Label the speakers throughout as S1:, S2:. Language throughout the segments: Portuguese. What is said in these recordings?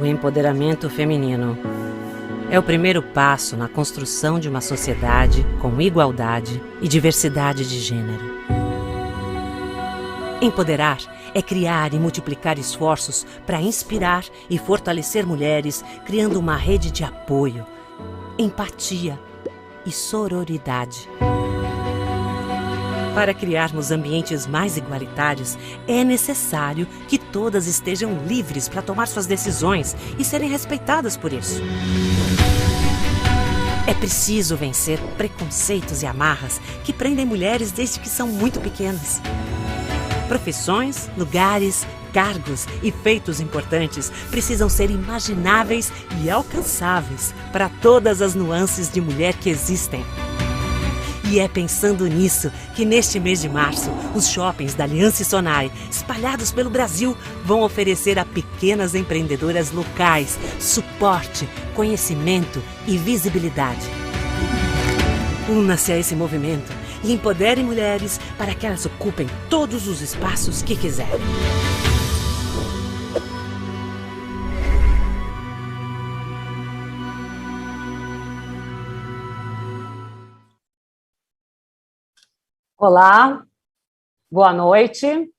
S1: O empoderamento feminino é o primeiro passo na construção de uma sociedade com igualdade e diversidade de gênero. Empoderar é criar e multiplicar esforços para inspirar e fortalecer mulheres, criando uma rede de apoio, empatia e sororidade. Para criarmos ambientes mais igualitários, é necessário que todas estejam livres para tomar suas decisões e serem respeitadas por isso. É preciso vencer preconceitos e amarras que prendem mulheres desde que são muito pequenas. Profissões, lugares, cargos e feitos importantes precisam ser imagináveis e alcançáveis para todas as nuances de mulher que existem. E é pensando nisso que neste mês de março, os shoppings da Aliança Sonai, espalhados pelo Brasil, vão oferecer a pequenas empreendedoras locais suporte, conhecimento e visibilidade. Una-se a esse movimento e empodere mulheres para que elas ocupem todos os espaços que quiserem.
S2: Olá, boa noite.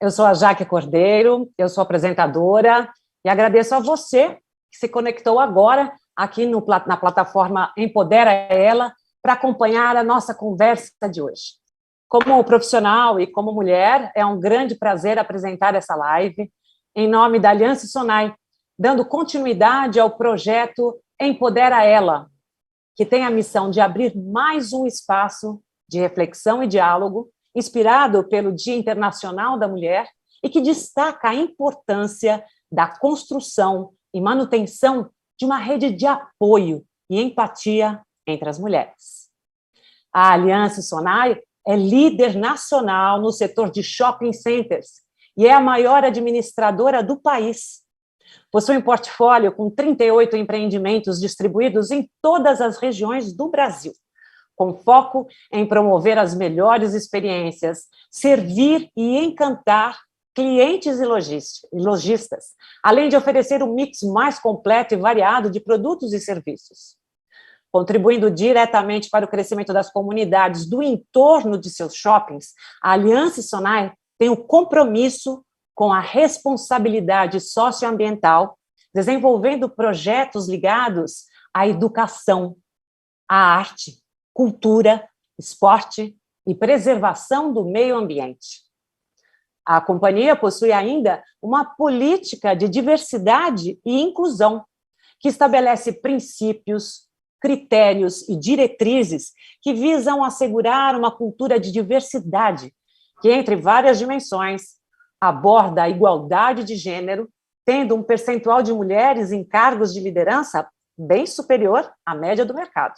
S2: Eu sou a Jaque Cordeiro, eu sou apresentadora e agradeço a você que se conectou agora aqui na plataforma Empodera Ela para acompanhar a nossa conversa de hoje. Como profissional e como mulher, é um grande prazer apresentar essa live em nome da Aliança Sonai, dando continuidade ao projeto Empodera Ela, que tem a missão de abrir mais um espaço de reflexão e diálogo, inspirado pelo Dia Internacional da Mulher e que destaca a importância da construção e manutenção de uma rede de apoio e empatia entre as mulheres. A Aliança Sonai é líder nacional no setor de shopping centers e é a maior administradora do país. Possui um portfólio com 38 empreendimentos distribuídos em todas as regiões do Brasil, com foco em promover as melhores experiências, servir e encantar clientes e lojistas, além de oferecer um mix mais completo e variado de produtos e serviços. Contribuindo diretamente para o crescimento das comunidades do entorno de seus shoppings, a Aliança Sonai tem um compromisso com a responsabilidade socioambiental, desenvolvendo projetos ligados à educação, à arte, cultura, esporte e preservação do meio ambiente. A companhia possui ainda uma política de diversidade e inclusão, que estabelece princípios, critérios e diretrizes que visam assegurar uma cultura de diversidade, que, entre várias dimensões, aborda a igualdade de gênero, tendo um percentual de mulheres em cargos de liderança bem superior à média do mercado.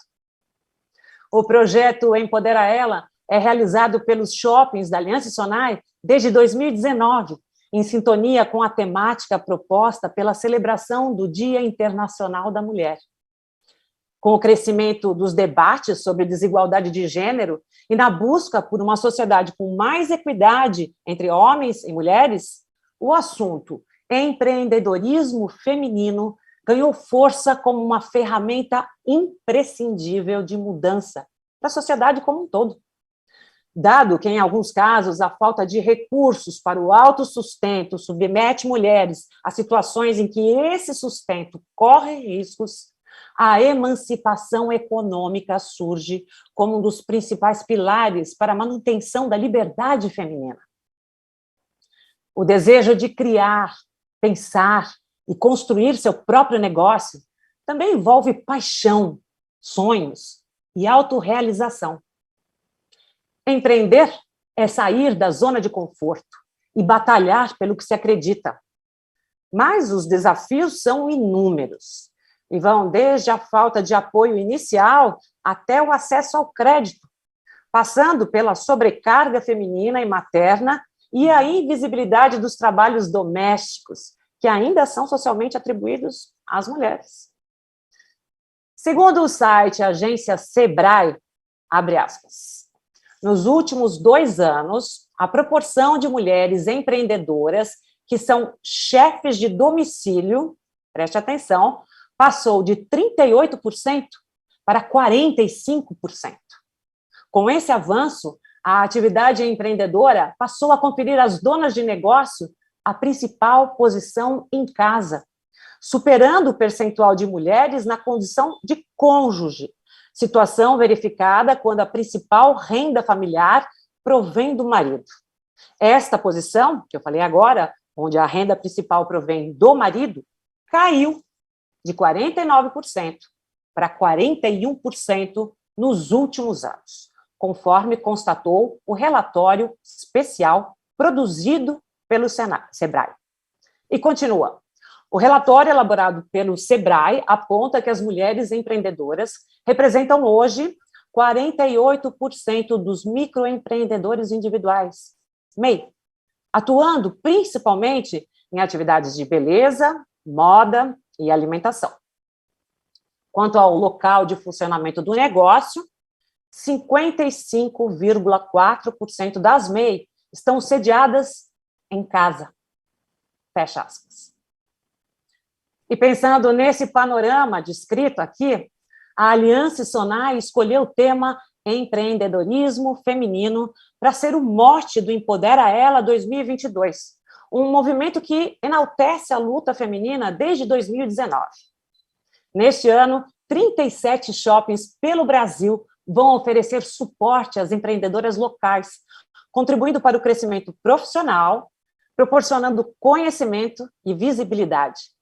S2: O projeto Empodera Ela é realizado pelos shoppings da Aliança Sonai desde 2019, em sintonia com a temática proposta pela celebração do Dia Internacional da Mulher. Com o crescimento dos debates sobre desigualdade de gênero e na busca por uma sociedade com mais equidade entre homens e mulheres, o assunto empreendedorismo feminino ganhou força como uma ferramenta imprescindível de mudança para a sociedade como um todo. Dado que, em alguns casos, a falta de recursos para o autossustento submete mulheres a situações em que esse sustento corre riscos, a emancipação econômica surge como um dos principais pilares para a manutenção da liberdade feminina. O desejo de criar, pensar e construir seu próprio negócio também envolve paixão, sonhos e autorrealização. Empreender é sair da zona de conforto e batalhar pelo que se acredita. Mas os desafios são inúmeros e vão desde a falta de apoio inicial até o acesso ao crédito, passando pela sobrecarga feminina e materna e a invisibilidade dos trabalhos domésticos, que ainda são socialmente atribuídos às mulheres. Segundo o site Agência Sebrae, abre aspas, nos últimos 2 anos, a proporção de mulheres empreendedoras que são chefes de domicílio preste atenção, passou de 38% para 45%. Com esse avanço, a atividade empreendedora passou a conferir às donas de negócio a principal posição em casa, superando o percentual de mulheres na condição de cônjuge, situação verificada quando a principal renda familiar provém do marido. Esta posição, que eu falei agora, onde a renda principal provém do marido, caiu de 49% para 41% nos últimos anos, conforme constatou o relatório especial produzido pelo SEBRAE. E continua. O relatório elaborado pelo SEBRAE aponta que as mulheres empreendedoras representam hoje 48% dos microempreendedores individuais, MEI, atuando principalmente em atividades de beleza, moda e alimentação. Quanto ao local de funcionamento do negócio, 55,4% das MEI estão sediadas em casa. Fecha aspas. E pensando nesse panorama descrito aqui, a Aliança Sonai escolheu o tema empreendedorismo feminino para ser o mote do Empodera Ela 2022, um movimento que enaltece a luta feminina desde 2019. Neste ano, 37 shoppings pelo Brasil vão oferecer suporte às empreendedoras locais, contribuindo para o crescimento profissional, proporcionando conhecimento e visibilidade.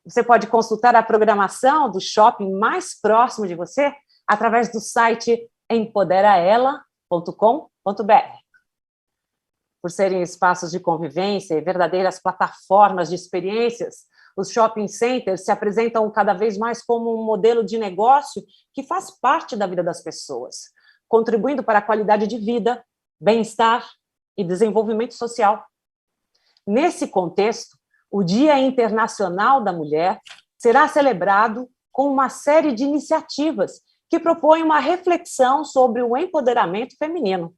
S2: Você pode consultar a programação do shopping mais próximo de você através do site empoderaela.com.br. Por serem espaços de convivência e verdadeiras plataformas de experiências, os shopping centers se apresentam cada vez mais como um modelo de negócio que faz parte da vida das pessoas, contribuindo para a qualidade de vida, bem-estar e desenvolvimento social. Nesse contexto, o Dia Internacional da Mulher será celebrado com uma série de iniciativas que propõem uma reflexão sobre o empoderamento feminino.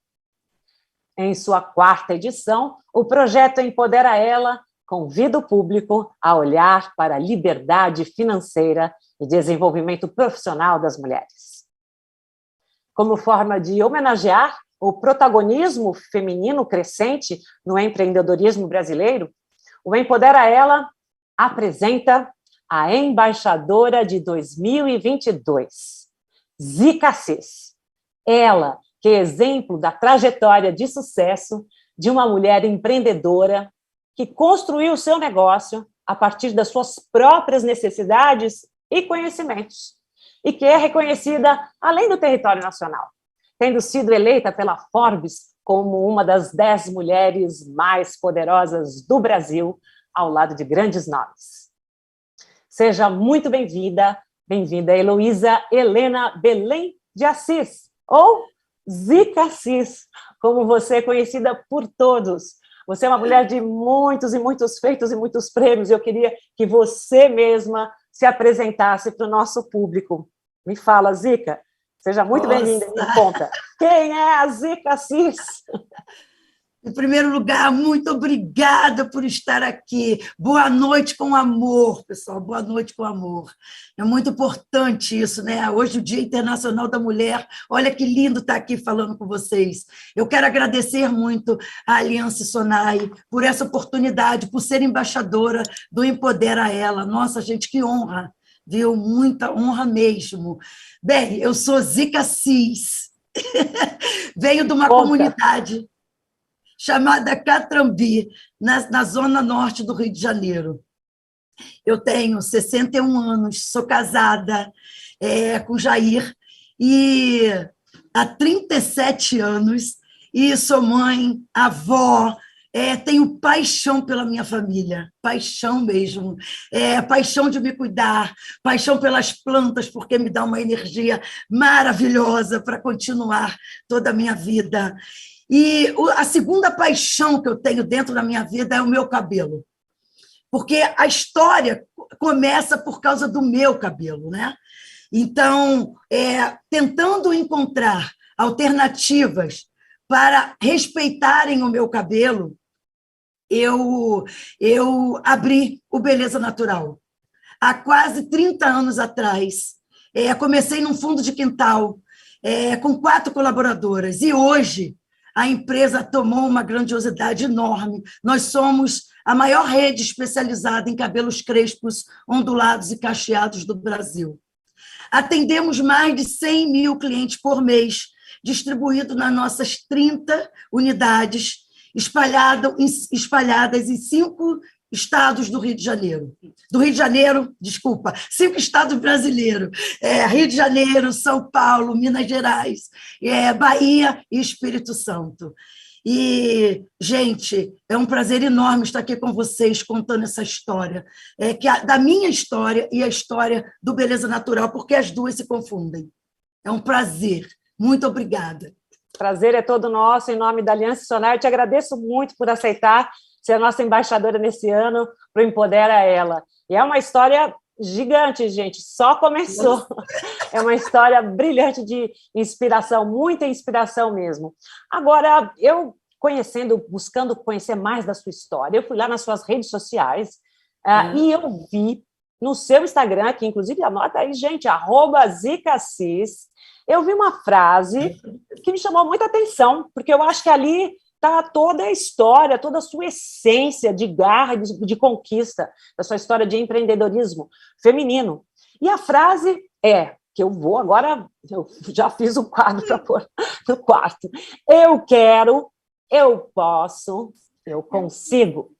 S2: Em sua 4ª edição, o projeto Empodera Ela convida o público a olhar para a liberdade financeira e desenvolvimento profissional das mulheres. Como forma de homenagear o protagonismo feminino crescente no empreendedorismo brasileiro, o Empodera Ela apresenta a embaixadora de 2022, Zica Assis. Ela, que é exemplo da trajetória de sucesso de uma mulher empreendedora que construiu o seu negócio a partir das suas próprias necessidades e conhecimentos, e que é reconhecida além do território nacional, tendo sido eleita pela Forbes como uma das 10 mulheres mais poderosas do Brasil, ao lado de grandes nomes. Seja muito bem-vinda, Heloísa Helena Belém de Assis, ou Zica Assis, como você é conhecida por todos. Você é uma mulher de muitos e muitos feitos e muitos prêmios, e eu queria que você mesma se apresentasse para o nosso público. Me fala, Zica. Seja muito bem-vinda, me conta. Quem é a Zica Assis?
S3: Em primeiro lugar, muito obrigada por estar aqui. Boa noite com amor, pessoal. Boa noite com amor. É muito importante isso, né? Hoje, o Dia Internacional da Mulher. Olha que lindo estar aqui falando com vocês. Eu quero agradecer muito à Aliança Sonai por essa oportunidade, por ser embaixadora do Empodera Ela. Nossa, gente, que honra, viu? Muita honra mesmo. Bem, eu sou Zica Assis. Venho de uma comunidade chamada Catrambi, na zona norte do Rio de Janeiro. Eu tenho 61 anos, sou casada com Jair, e há 37 anos, e sou mãe, avó, tenho paixão pela minha família, paixão mesmo, paixão de me cuidar, paixão pelas plantas, porque me dá uma energia maravilhosa para continuar toda a minha vida. E a segunda paixão que eu tenho dentro da minha vida é o meu cabelo, porque a história começa por causa do meu cabelo, né? Então, tentando encontrar alternativas para respeitarem o meu cabelo, eu abri o Beleza Natural. Há quase 30 anos atrás, comecei num fundo de quintal, com 4 colaboradoras, e hoje a empresa tomou uma grandiosidade enorme. Nós somos a maior rede especializada em cabelos crespos, ondulados e cacheados do Brasil. Atendemos mais de 100 mil clientes por mês, distribuídos nas nossas 30 unidades, espalhadas em 5 estados do Rio de Janeiro. Do Rio de Janeiro, desculpa, 5 estados brasileiros. Rio de Janeiro, São Paulo, Minas Gerais, Bahia e Espírito Santo. E, gente, é um prazer enorme estar aqui com vocês, contando essa história, da minha história e a história do Beleza Natural, porque as duas se confundem. É um prazer. Muito obrigada.
S2: Prazer é todo nosso, em nome da Aliança Sonar. Eu te agradeço muito por aceitar ser a nossa embaixadora nesse ano para o Empodera Ela. E é uma história gigante, gente, só começou. É uma história brilhante de inspiração, muita inspiração mesmo. Agora, eu buscando conhecer mais da sua história, eu fui lá nas suas redes sociais e eu vi no seu Instagram, que inclusive anota aí, gente, @ZicaCis, eu vi uma frase que me chamou muita atenção, porque eu acho que ali está toda a história, toda a sua essência de garra, de conquista, da sua história de empreendedorismo feminino. E a frase que eu já fiz um quadro para pôr no quarto. Eu quero, eu posso, eu consigo.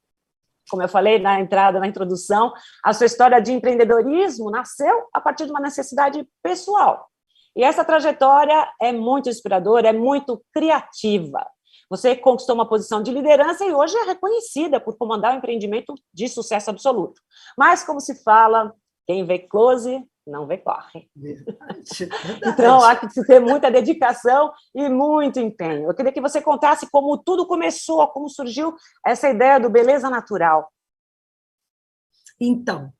S2: Como eu falei na introdução, a sua história de empreendedorismo nasceu a partir de uma necessidade pessoal. E essa trajetória é muito inspiradora, é muito criativa. Você conquistou uma posição de liderança e hoje é reconhecida por comandar um empreendimento de sucesso absoluto. Mas, como se fala, quem vê close, não vê corre. Verdade. Então, há que ter muita dedicação e muito empenho. Eu queria que você contasse como tudo começou, como surgiu essa ideia do Beleza Natural.
S3: Então,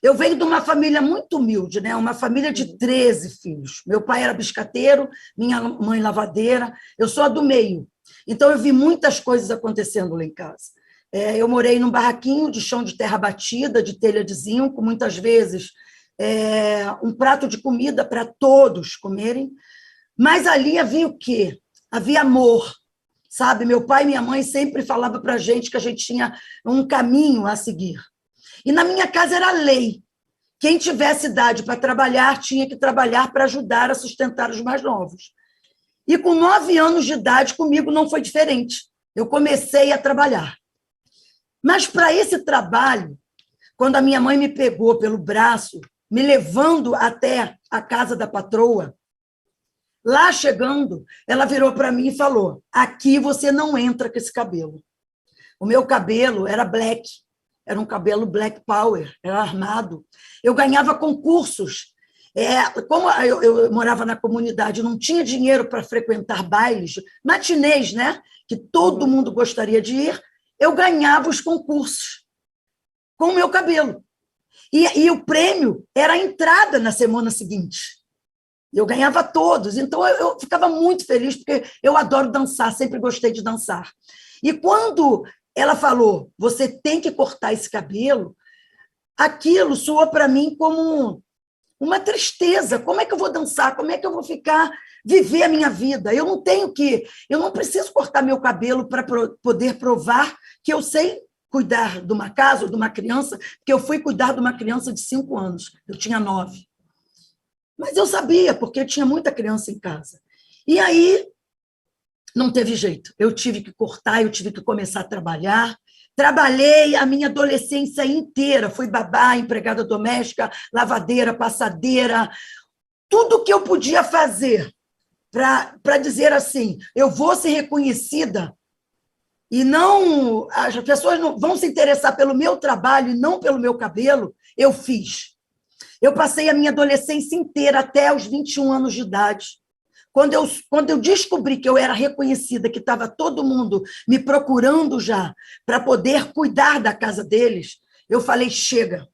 S3: eu venho de uma família muito humilde, né? Uma família de 13 filhos. Meu pai era biscateiro, minha mãe lavadeira, eu sou a do meio. Então, eu vi muitas coisas acontecendo lá em casa. Eu morei num barraquinho de chão de terra batida, de telha de zinco, muitas vezes um prato de comida para todos comerem, mas ali havia o quê? Havia amor, sabe? Meu pai e minha mãe sempre falavam para a gente que a gente tinha um caminho a seguir. E na minha casa era lei. Quem tivesse idade para trabalhar, tinha que trabalhar para ajudar a sustentar os mais novos. E com 9 anos de idade, comigo não foi diferente. Eu comecei a trabalhar. Mas para esse trabalho, quando a minha mãe me pegou pelo braço, me levando até a casa da patroa, lá chegando, ela virou para mim e falou: aqui você não entra com esse cabelo. O meu cabelo era black, era um cabelo black power, era armado. Eu ganhava concursos. Como eu morava na comunidade, não tinha dinheiro para frequentar bailes, matinês, né? Que todo mundo gostaria de ir, eu ganhava os concursos com o meu cabelo. E o prêmio era a entrada na semana seguinte. Eu ganhava todos. Então, eu ficava muito feliz, porque eu adoro dançar, sempre gostei de dançar. E quando ela falou, você tem que cortar esse cabelo, aquilo soou para mim como uma tristeza. Como é que eu vou dançar? Como é que eu vou viver a minha vida? Eu não preciso cortar meu cabelo para poder provar que eu sei cuidar de uma casa ou de uma criança, porque eu fui cuidar de uma criança de 5 anos, eu tinha 9. Mas eu sabia, porque eu tinha muita criança em casa. E aí, não teve jeito. Eu tive que cortar, eu tive que começar a trabalhar. Trabalhei a minha adolescência inteira. Fui babá, empregada doméstica, lavadeira, passadeira. Tudo que eu podia fazer para dizer assim, eu vou ser reconhecida e não, as pessoas não vão se interessar pelo meu trabalho e não pelo meu cabelo, eu fiz. Eu passei a minha adolescência inteira até os 21 anos de idade. Quando eu descobri que eu era reconhecida, que estava todo mundo me procurando já para poder cuidar da casa deles, eu falei, chega,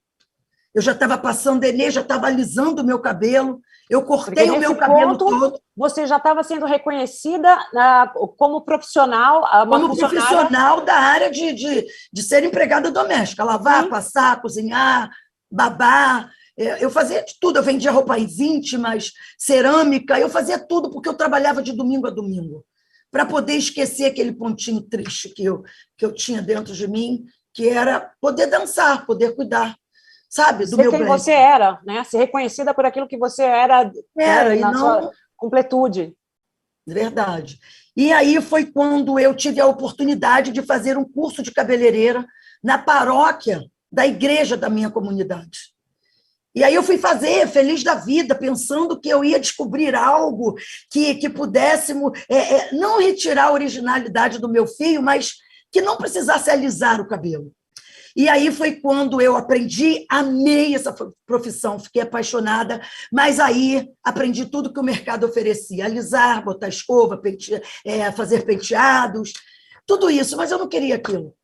S3: eu já estava passando Enê, já estava alisando o meu cabelo, eu cortei o meu cabelo todo.
S2: Você já estava sendo reconhecida como profissional,
S3: como profissional da área de ser empregada doméstica, lavar, passar, cozinhar, babar. Eu fazia de tudo, eu vendia roupas íntimas, cerâmica, eu fazia tudo, porque eu trabalhava de domingo a domingo, para poder esquecer aquele pontinho triste que eu tinha dentro de mim, que era poder dançar, poder cuidar, sabe, do meu
S2: quem
S3: black.
S2: Você era, né? Ser reconhecida por aquilo que você era, né?
S3: E
S2: na
S3: não...
S2: sua completude.
S3: Verdade. E aí foi quando eu tive a oportunidade de fazer um curso de cabeleireira na paróquia da igreja da minha comunidade. E aí eu fui fazer, feliz da vida, pensando que eu ia descobrir algo que pudéssemos não retirar a originalidade do meu fio, mas que não precisasse alisar o cabelo. E aí foi quando eu aprendi, amei essa profissão, fiquei apaixonada, mas aí aprendi tudo que o mercado oferecia, alisar, botar escova, fazer penteados, tudo isso, mas eu não queria aquilo.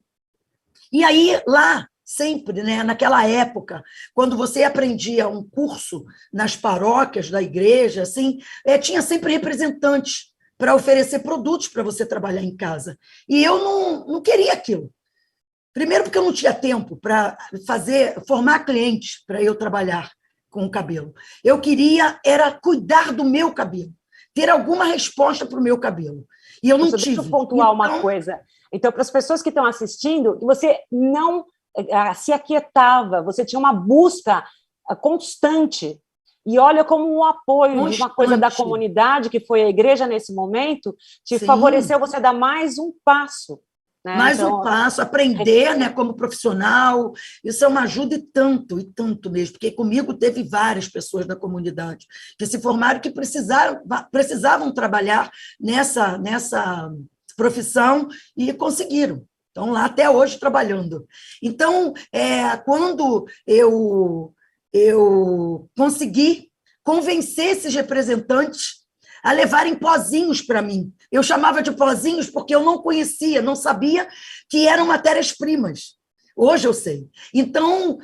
S3: E aí, lá, sempre, né, naquela época, quando você aprendia um curso nas paróquias da igreja, assim, tinha sempre representantes para oferecer produtos para você trabalhar em casa. E eu não queria aquilo. Primeiro, porque eu não tinha tempo para formar clientes para eu trabalhar com o cabelo. Eu queria era cuidar do meu cabelo, ter alguma resposta para o meu cabelo. E eu não tive.
S2: Deixa eu pontuar uma coisa. Então, para as pessoas que estão assistindo, você não se aquietava, você tinha uma busca constante. E olha como um apoio de uma coisa da comunidade, que foi a igreja nesse momento, te favoreceu você dar mais um passo. Né?
S3: Mais um passo, aprender, né, como profissional, isso é uma ajuda e tanto mesmo, porque comigo teve várias pessoas da comunidade que se formaram, que precisavam trabalhar nessa profissão e conseguiram. Estão lá até hoje trabalhando. Então, quando eu consegui convencer esses representantes a levarem pozinhos para mim. Eu chamava de pozinhos porque eu não conhecia, não sabia que eram matérias-primas. Hoje eu sei. Então,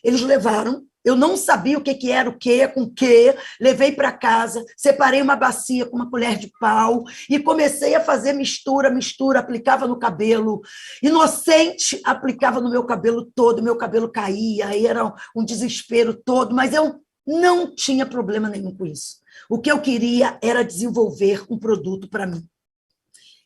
S3: eles levaram, eu não sabia o que era o quê, com o quê, levei para casa, separei uma bacia com uma colher de pau e comecei a fazer mistura, aplicava no cabelo, inocente, aplicava no meu cabelo todo, meu cabelo caía, aí era um desespero todo, mas eu não tinha problema nenhum com isso. O que eu queria era desenvolver um produto para mim.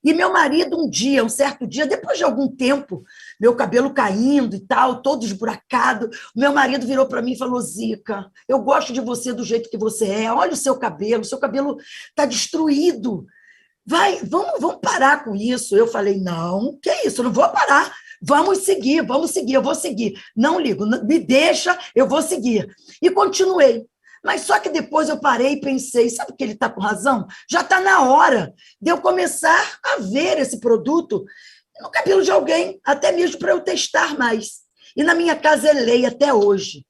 S3: E meu marido, um certo dia, depois de algum tempo, meu cabelo caindo e tal, todo esburacado, o meu marido virou para mim e falou: Zica, eu gosto de você do jeito que você é, olha o seu cabelo está destruído. Vamos parar com isso. Eu falei: não, que isso, eu não vou parar. Vamos seguir, eu vou seguir. Não ligo, me deixa, eu vou seguir. E continuei. Mas só que depois eu parei e pensei, sabe que ele está com razão? Já está na hora de eu começar a ver esse produto no cabelo de alguém, até mesmo para eu testar mais. E na minha casa é lei até hoje.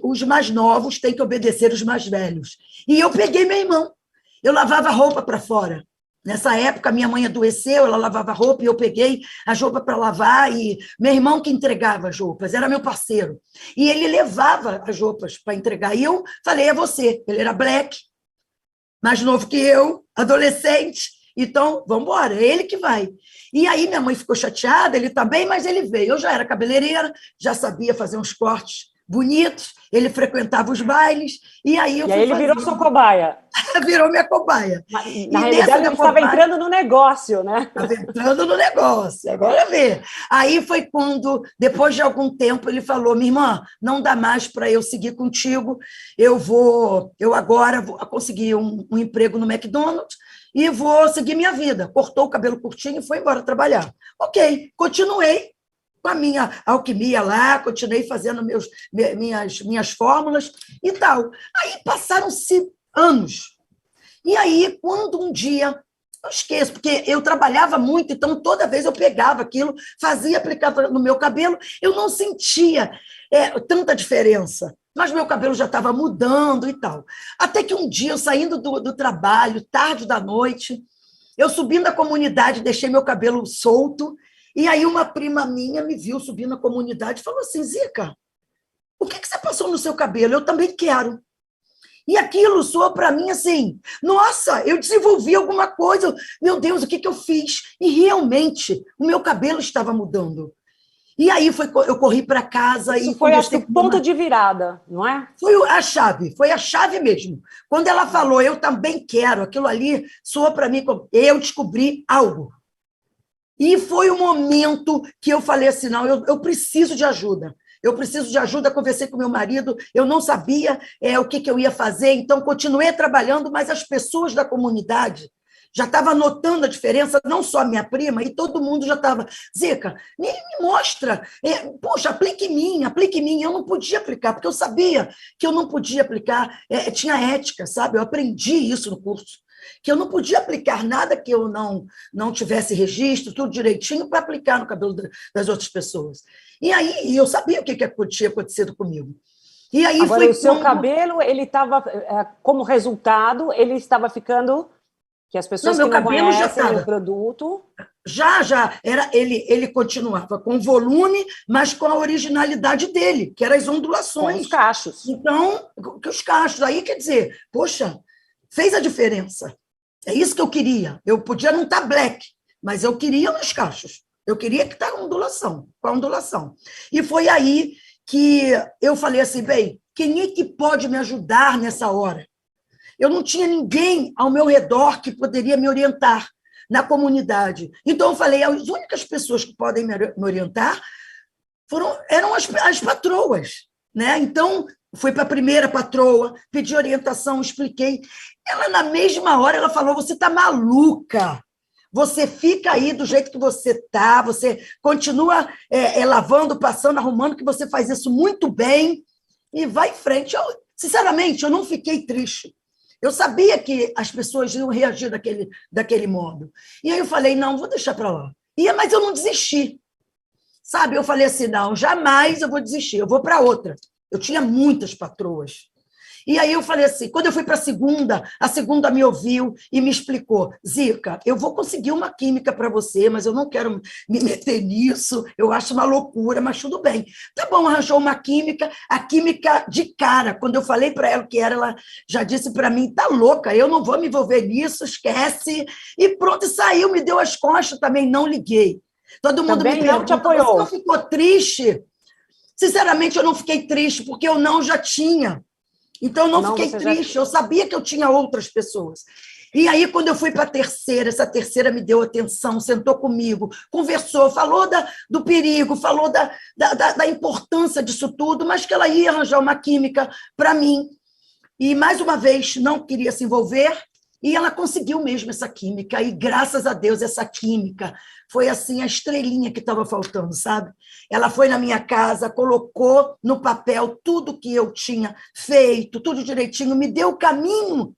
S3: Os mais novos têm que obedecer os mais velhos. E eu peguei meu irmão. Eu lavava roupa para fora. Nessa época, minha mãe adoeceu, ela lavava roupa e eu peguei as roupas para lavar e meu irmão que entregava as roupas, era meu parceiro. E ele levava as roupas para entregar. E eu falei: é você. Ele era black, mais novo que eu, adolescente. Então, vamos embora, é ele que vai. E aí minha mãe ficou chateada, ele também, mas ele veio. Eu já era cabeleireira, já sabia fazer uns cortes bonitos, ele frequentava os bailes, e aí eu fui
S2: ele virou sua cobaia.
S3: Virou minha cobaia.
S2: Na realidade, ele estava entrando no negócio, né?
S3: Estava entrando no negócio, agora vê. Aí foi quando, depois de algum tempo, ele falou: minha irmã, não dá mais para eu seguir contigo, eu agora vou conseguir um emprego no McDonald's e vou seguir minha vida. Cortou o cabelo curtinho e foi embora trabalhar. Ok, continuei com a minha alquimia lá, continuei fazendo minhas fórmulas e tal. Aí passaram-se anos. E aí, quando um dia, eu esqueço, porque eu trabalhava muito, então toda vez eu pegava aquilo, fazia, aplicava no meu cabelo, eu não sentia tanta diferença, mas meu cabelo já estava mudando e tal. Até que um dia, eu saindo do trabalho, tarde da noite, eu subindo na comunidade, deixei meu cabelo solto, e aí uma prima minha me viu subindo na comunidade e falou assim: Zica, o que você passou no seu cabelo? Eu também quero. E aquilo soou para mim assim, nossa, eu desenvolvi alguma coisa, meu Deus, o que eu fiz? E realmente, o meu cabelo estava mudando. E aí eu corri para casa
S2: Isso
S3: e
S2: foi, acho que,
S3: conversei
S2: o
S3: com
S2: ponto de virada, não é?
S3: foi a chave mesmo. Quando ela falou, eu também quero, aquilo ali soou para mim, eu descobri algo. E foi o momento que eu falei assim, não, eu preciso de ajuda. Eu preciso de ajuda, conversei com meu marido, eu não sabia o que eu ia fazer, então continuei trabalhando, mas as pessoas da comunidade já estavam notando a diferença, não só a minha prima, e todo mundo já estava, Zica, me mostra, poxa, aplique em mim. Eu não podia aplicar, porque eu sabia que eu não podia aplicar, tinha ética, sabe? Eu aprendi isso no curso, que eu não podia aplicar nada que eu não tivesse registro, tudo direitinho, para aplicar no cabelo das outras pessoas. E aí, eu sabia o que tinha acontecido comigo. E aí
S2: agora,
S3: foi
S2: o seu
S3: quando...
S2: cabelo, ele estava, como resultado, ele estava ficando, que as pessoas
S3: Não, meu
S2: que não
S3: cabelo já
S2: conhecem
S3: estava...
S2: o produto...
S3: ele continuava com volume, mas com a originalidade dele, que eram as ondulações.
S2: Com os cachos.
S3: Então, que os cachos. Aí, quer dizer, poxa, fez a diferença. É isso que eu queria. Eu podia não estar black, mas eu queria nos cachos. Eu queria que estar com a ondulação. E foi aí que eu falei assim, bem, quem é que pode me ajudar nessa hora? Eu não tinha ninguém ao meu redor que poderia me orientar na comunidade. Então, eu falei, as únicas pessoas que podem me orientar eram as patroas, né? Então, fui para a primeira patroa, pedi orientação, expliquei. Ela, na mesma hora, ela falou, você está maluca, você fica aí do jeito que você está, você continua lavando, passando, arrumando, que você faz isso muito bem, e vai em frente. Sinceramente, eu não fiquei triste. Eu sabia que as pessoas iam reagir daquele modo. E aí eu falei, não, vou deixar para lá. Mas eu não desisti. Sabe, eu falei assim, não, jamais eu vou desistir, eu vou para outra. Eu tinha muitas patroas. E aí eu falei assim, quando eu fui para a segunda me ouviu e me explicou, Zica, eu vou conseguir uma química para você, mas eu não quero me meter nisso, eu acho uma loucura, mas tudo bem. Tá bom, arranjou uma química, a química de cara, quando eu falei para ela o que era, ela já disse para mim, tá louca, eu não vou me envolver nisso, esquece. E pronto, e saiu, me deu as costas, também não liguei. Todo mundo
S2: também
S3: me pergunta,
S2: não te apoiou.
S3: você não ficou triste? Sinceramente, eu não fiquei triste, porque eu não já tinha. Então, eu não fiquei triste, eu sabia que eu tinha outras pessoas. E aí, quando eu fui para a terceira, essa terceira me deu atenção, sentou comigo, conversou, falou do perigo, falou da importância disso tudo, mas que ela ia arranjar uma química para mim. E, mais uma vez, não queria se envolver, e ela conseguiu mesmo essa química, e graças a Deus essa química foi assim a estrelinha que estava faltando, sabe? Ela foi na minha casa, colocou no papel tudo que eu tinha feito, tudo direitinho, me deu caminhos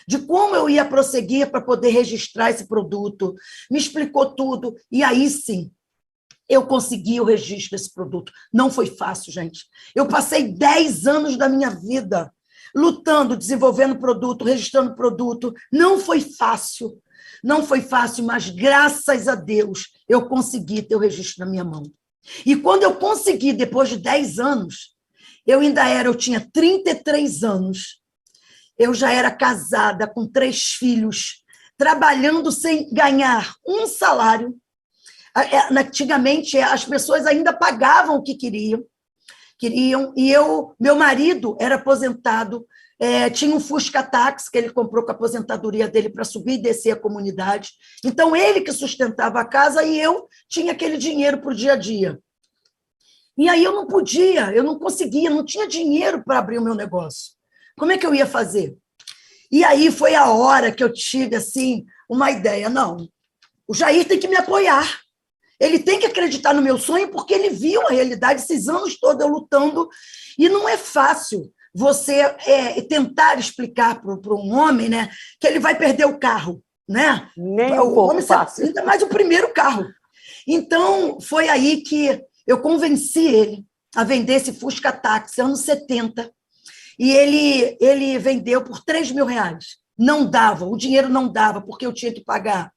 S3: de como eu ia prosseguir para poder registrar esse produto, me explicou tudo, e aí sim, eu consegui o registro desse produto. Não foi fácil, gente. Eu passei 10 anos da minha vida lutando, desenvolvendo produto, registrando produto. Não foi fácil, mas graças a Deus eu consegui ter o registro na minha mão. E quando eu consegui, depois de 10 anos, eu tinha 33 anos, eu já era casada com 3 filhos, trabalhando sem ganhar um salário. Antigamente, as pessoas ainda pagavam o que queriam, e meu marido era aposentado, tinha um Fusca Táxi que ele comprou com a aposentadoria dele para subir e descer a comunidade, então ele que sustentava a casa e eu tinha aquele dinheiro para o dia a dia. E aí eu não podia, eu não conseguia, não tinha dinheiro para abrir o meu negócio. Como é que eu ia fazer? E aí foi a hora que eu tive assim, uma ideia, não, o Jair tem que me apoiar. Ele tem que acreditar no meu sonho, porque ele viu a realidade, esses anos todos eu lutando, e não é fácil você tentar explicar para um homem, né, que ele vai perder o carro, né?
S2: Nem um pouco fácil.
S3: Ainda mais o primeiro carro. Então, foi aí que eu convenci ele a vender esse Fusca Táxi, anos 70, e ele vendeu por R$3.000. Não dava, o dinheiro não dava, porque eu tinha que pagar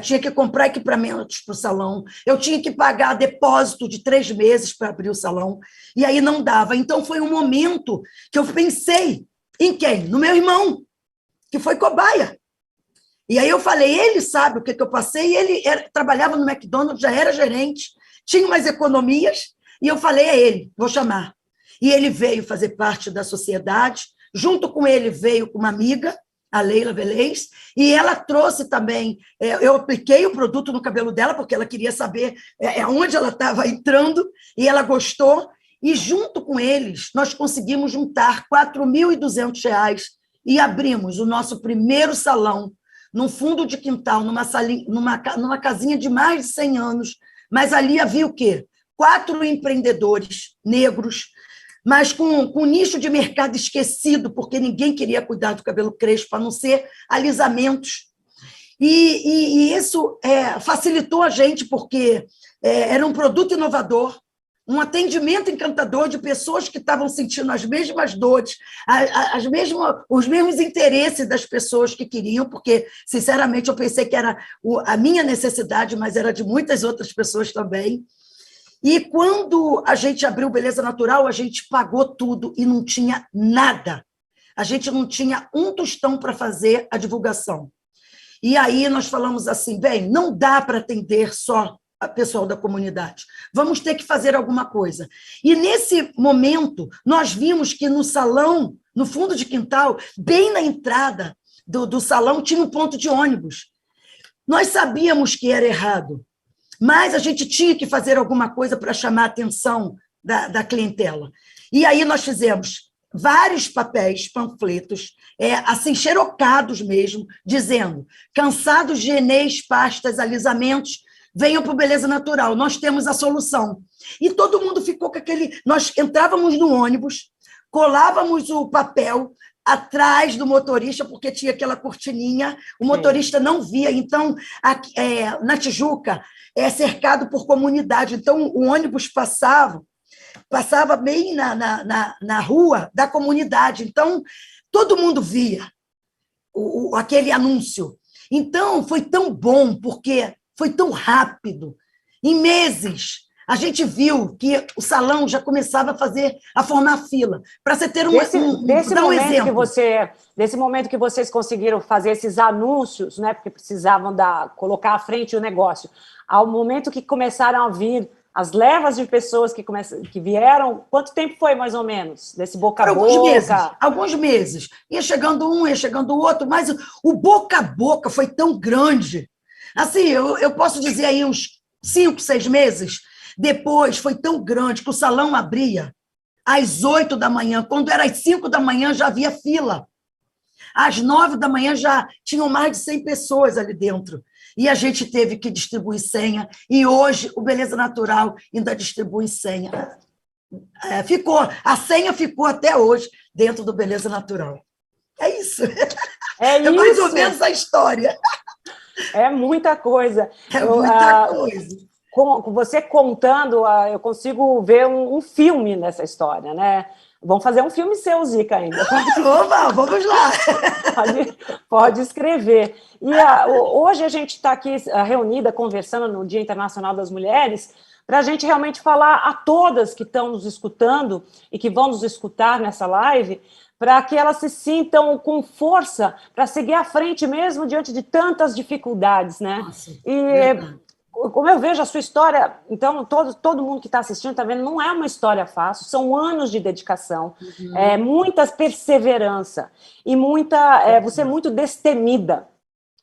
S3: tinha que comprar equipamentos para o salão, eu tinha que pagar depósito de 3 meses para abrir o salão, e aí não dava. Então, foi um momento que eu pensei em quem? No meu irmão, que foi cobaia. E aí eu falei, ele sabe o que eu passei, ele trabalhava no McDonald's, já era gerente, tinha umas economias, e eu falei a ele, vou chamar. E ele veio fazer parte da sociedade, junto com ele veio uma amiga, a Leila Velez, e ela trouxe também, eu apliquei o produto no cabelo dela, porque ela queria saber onde ela estava entrando, e ela gostou, e junto com eles, nós conseguimos juntar R$ 4.200 e abrimos o nosso primeiro salão, num fundo de quintal, numa casinha de mais de 100 anos, mas ali havia o quê? 4 empreendedores negros, mas com um nicho de mercado esquecido, porque ninguém queria cuidar do cabelo crespo, a não ser alisamentos. E isso facilitou a gente, porque era um produto inovador, um atendimento encantador de pessoas que estavam sentindo as mesmas dores, os mesmos interesses das pessoas que queriam, porque, sinceramente, eu pensei que era a minha necessidade, mas era de muitas outras pessoas também. E quando a gente abriu Beleza Natural, a gente pagou tudo e não tinha nada. A gente não tinha um tostão para fazer a divulgação. E aí nós falamos assim, bem, não dá para atender só a pessoal da comunidade. Vamos ter que fazer alguma coisa. E nesse momento, nós vimos que no salão, no fundo de quintal, bem na entrada do salão, tinha um ponto de ônibus. Nós sabíamos que era errado, mas a gente tinha que fazer alguma coisa para chamar a atenção da clientela. E aí nós fizemos vários papéis, panfletos, assim, xerocados mesmo, dizendo, cansados de enês, pastas, alisamentos, venham para o Beleza Natural, nós temos a solução. E todo mundo ficou com aquele... Nós entrávamos no ônibus, colávamos o papel atrás do motorista, porque tinha aquela cortininha, o motorista não via. Então, na Tijuca, é cercado por comunidade, então o ônibus passava bem na rua da comunidade, então todo mundo via aquele anúncio. Então, foi tão bom, porque foi tão rápido. Em meses, a gente viu que o salão já começava a formar fila. Para você ter exemplo.
S2: Desse momento que vocês conseguiram fazer esses anúncios, né, porque precisavam colocar à frente o negócio, ao momento que começaram a vir as levas de pessoas que vieram, quanto tempo foi, mais ou menos, desse boca a boca?
S3: Alguns meses. Ia chegando um, ia chegando o outro, mas o boca a boca foi tão grande. Assim, eu posso dizer aí uns 5, 6 meses, depois foi tão grande que o salão abria às 8 da manhã, quando era às 5 da manhã já havia fila. Às 9 da manhã já tinham mais de 100 pessoas ali dentro. E a gente teve que distribuir senha, e hoje o Beleza Natural ainda distribui senha. A senha ficou até hoje dentro do Beleza Natural. É isso. É mais ou menos a história.
S2: É muita coisa.
S3: É muita coisa.
S2: Com você contando, eu consigo ver um filme nessa história, né? Vamos fazer um filme seu, Zica, ainda.
S3: Vamos lá.
S2: Pode escrever. E hoje a gente está aqui reunida, conversando no Dia Internacional das Mulheres, para a gente realmente falar a todas que estão nos escutando e que vão nos escutar nessa live, para que elas se sintam com força para seguir à frente mesmo diante de tantas dificuldades, né?
S3: Nossa,
S2: como eu vejo a sua história, então todo mundo que está assistindo está vendo, não é uma história fácil, são anos de dedicação, muita perseverança e você é muito destemida,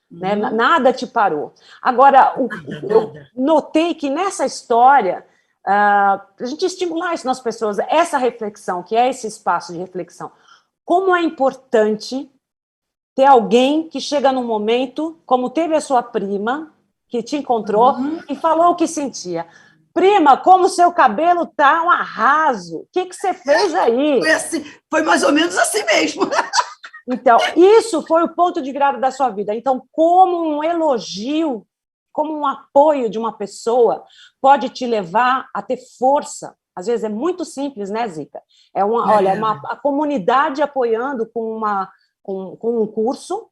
S2: né? Nada te parou. Agora, eu notei que nessa história, a gente estimular isso nas pessoas, essa reflexão, que é esse espaço de reflexão, como é importante ter alguém que chega num momento, como teve a sua prima, que te encontrou e falou o que sentia. Prima, como o seu cabelo tá um arraso. O que você fez aí?
S3: Foi mais ou menos assim mesmo.
S2: Então, isso foi o ponto de virada da sua vida. Então, como um elogio, como um apoio de uma pessoa pode te levar a ter força. Às vezes é muito simples, né, Zica? A comunidade apoiando com um curso,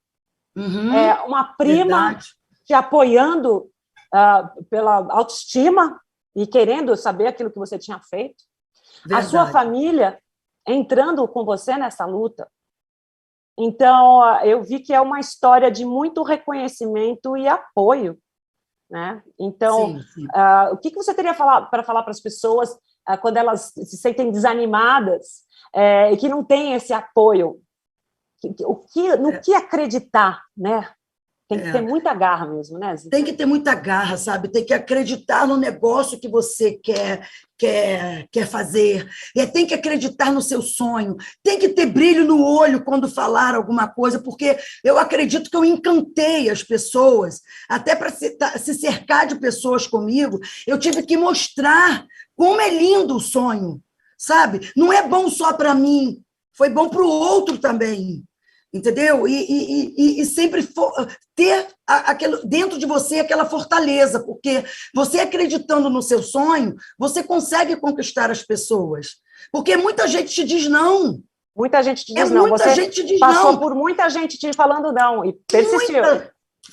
S2: uma prima...
S3: Verdade.
S2: te apoiando pela autoestima e querendo saber aquilo que você tinha feito.
S3: Verdade.
S2: A sua família entrando com você nessa luta. Então, eu vi que é uma história de muito reconhecimento e apoio, né? Então,
S3: sim.
S2: O que você teria para falar para as pessoas quando elas se sentem desanimadas e que não têm esse apoio? No que acreditar, né? Tem que ter muita garra mesmo, né, Zé?
S3: Tem que ter muita garra, sabe? Tem que acreditar no negócio que você quer fazer. Tem que acreditar no seu sonho. Tem que ter brilho no olho quando falar alguma coisa, porque eu acredito que eu encantei as pessoas. Até para se cercar de pessoas comigo, eu tive que mostrar como é lindo o sonho, sabe? Não é bom só para mim, foi bom para o outro também. Entendeu? E sempre ter dentro de você aquela fortaleza, porque você acreditando no seu sonho, você consegue conquistar as pessoas. Porque muita gente te diz não.
S2: Muita gente te diz não.
S3: Muita
S2: você
S3: gente te diz
S2: passou
S3: não.
S2: por muita gente te falando não e persistiu.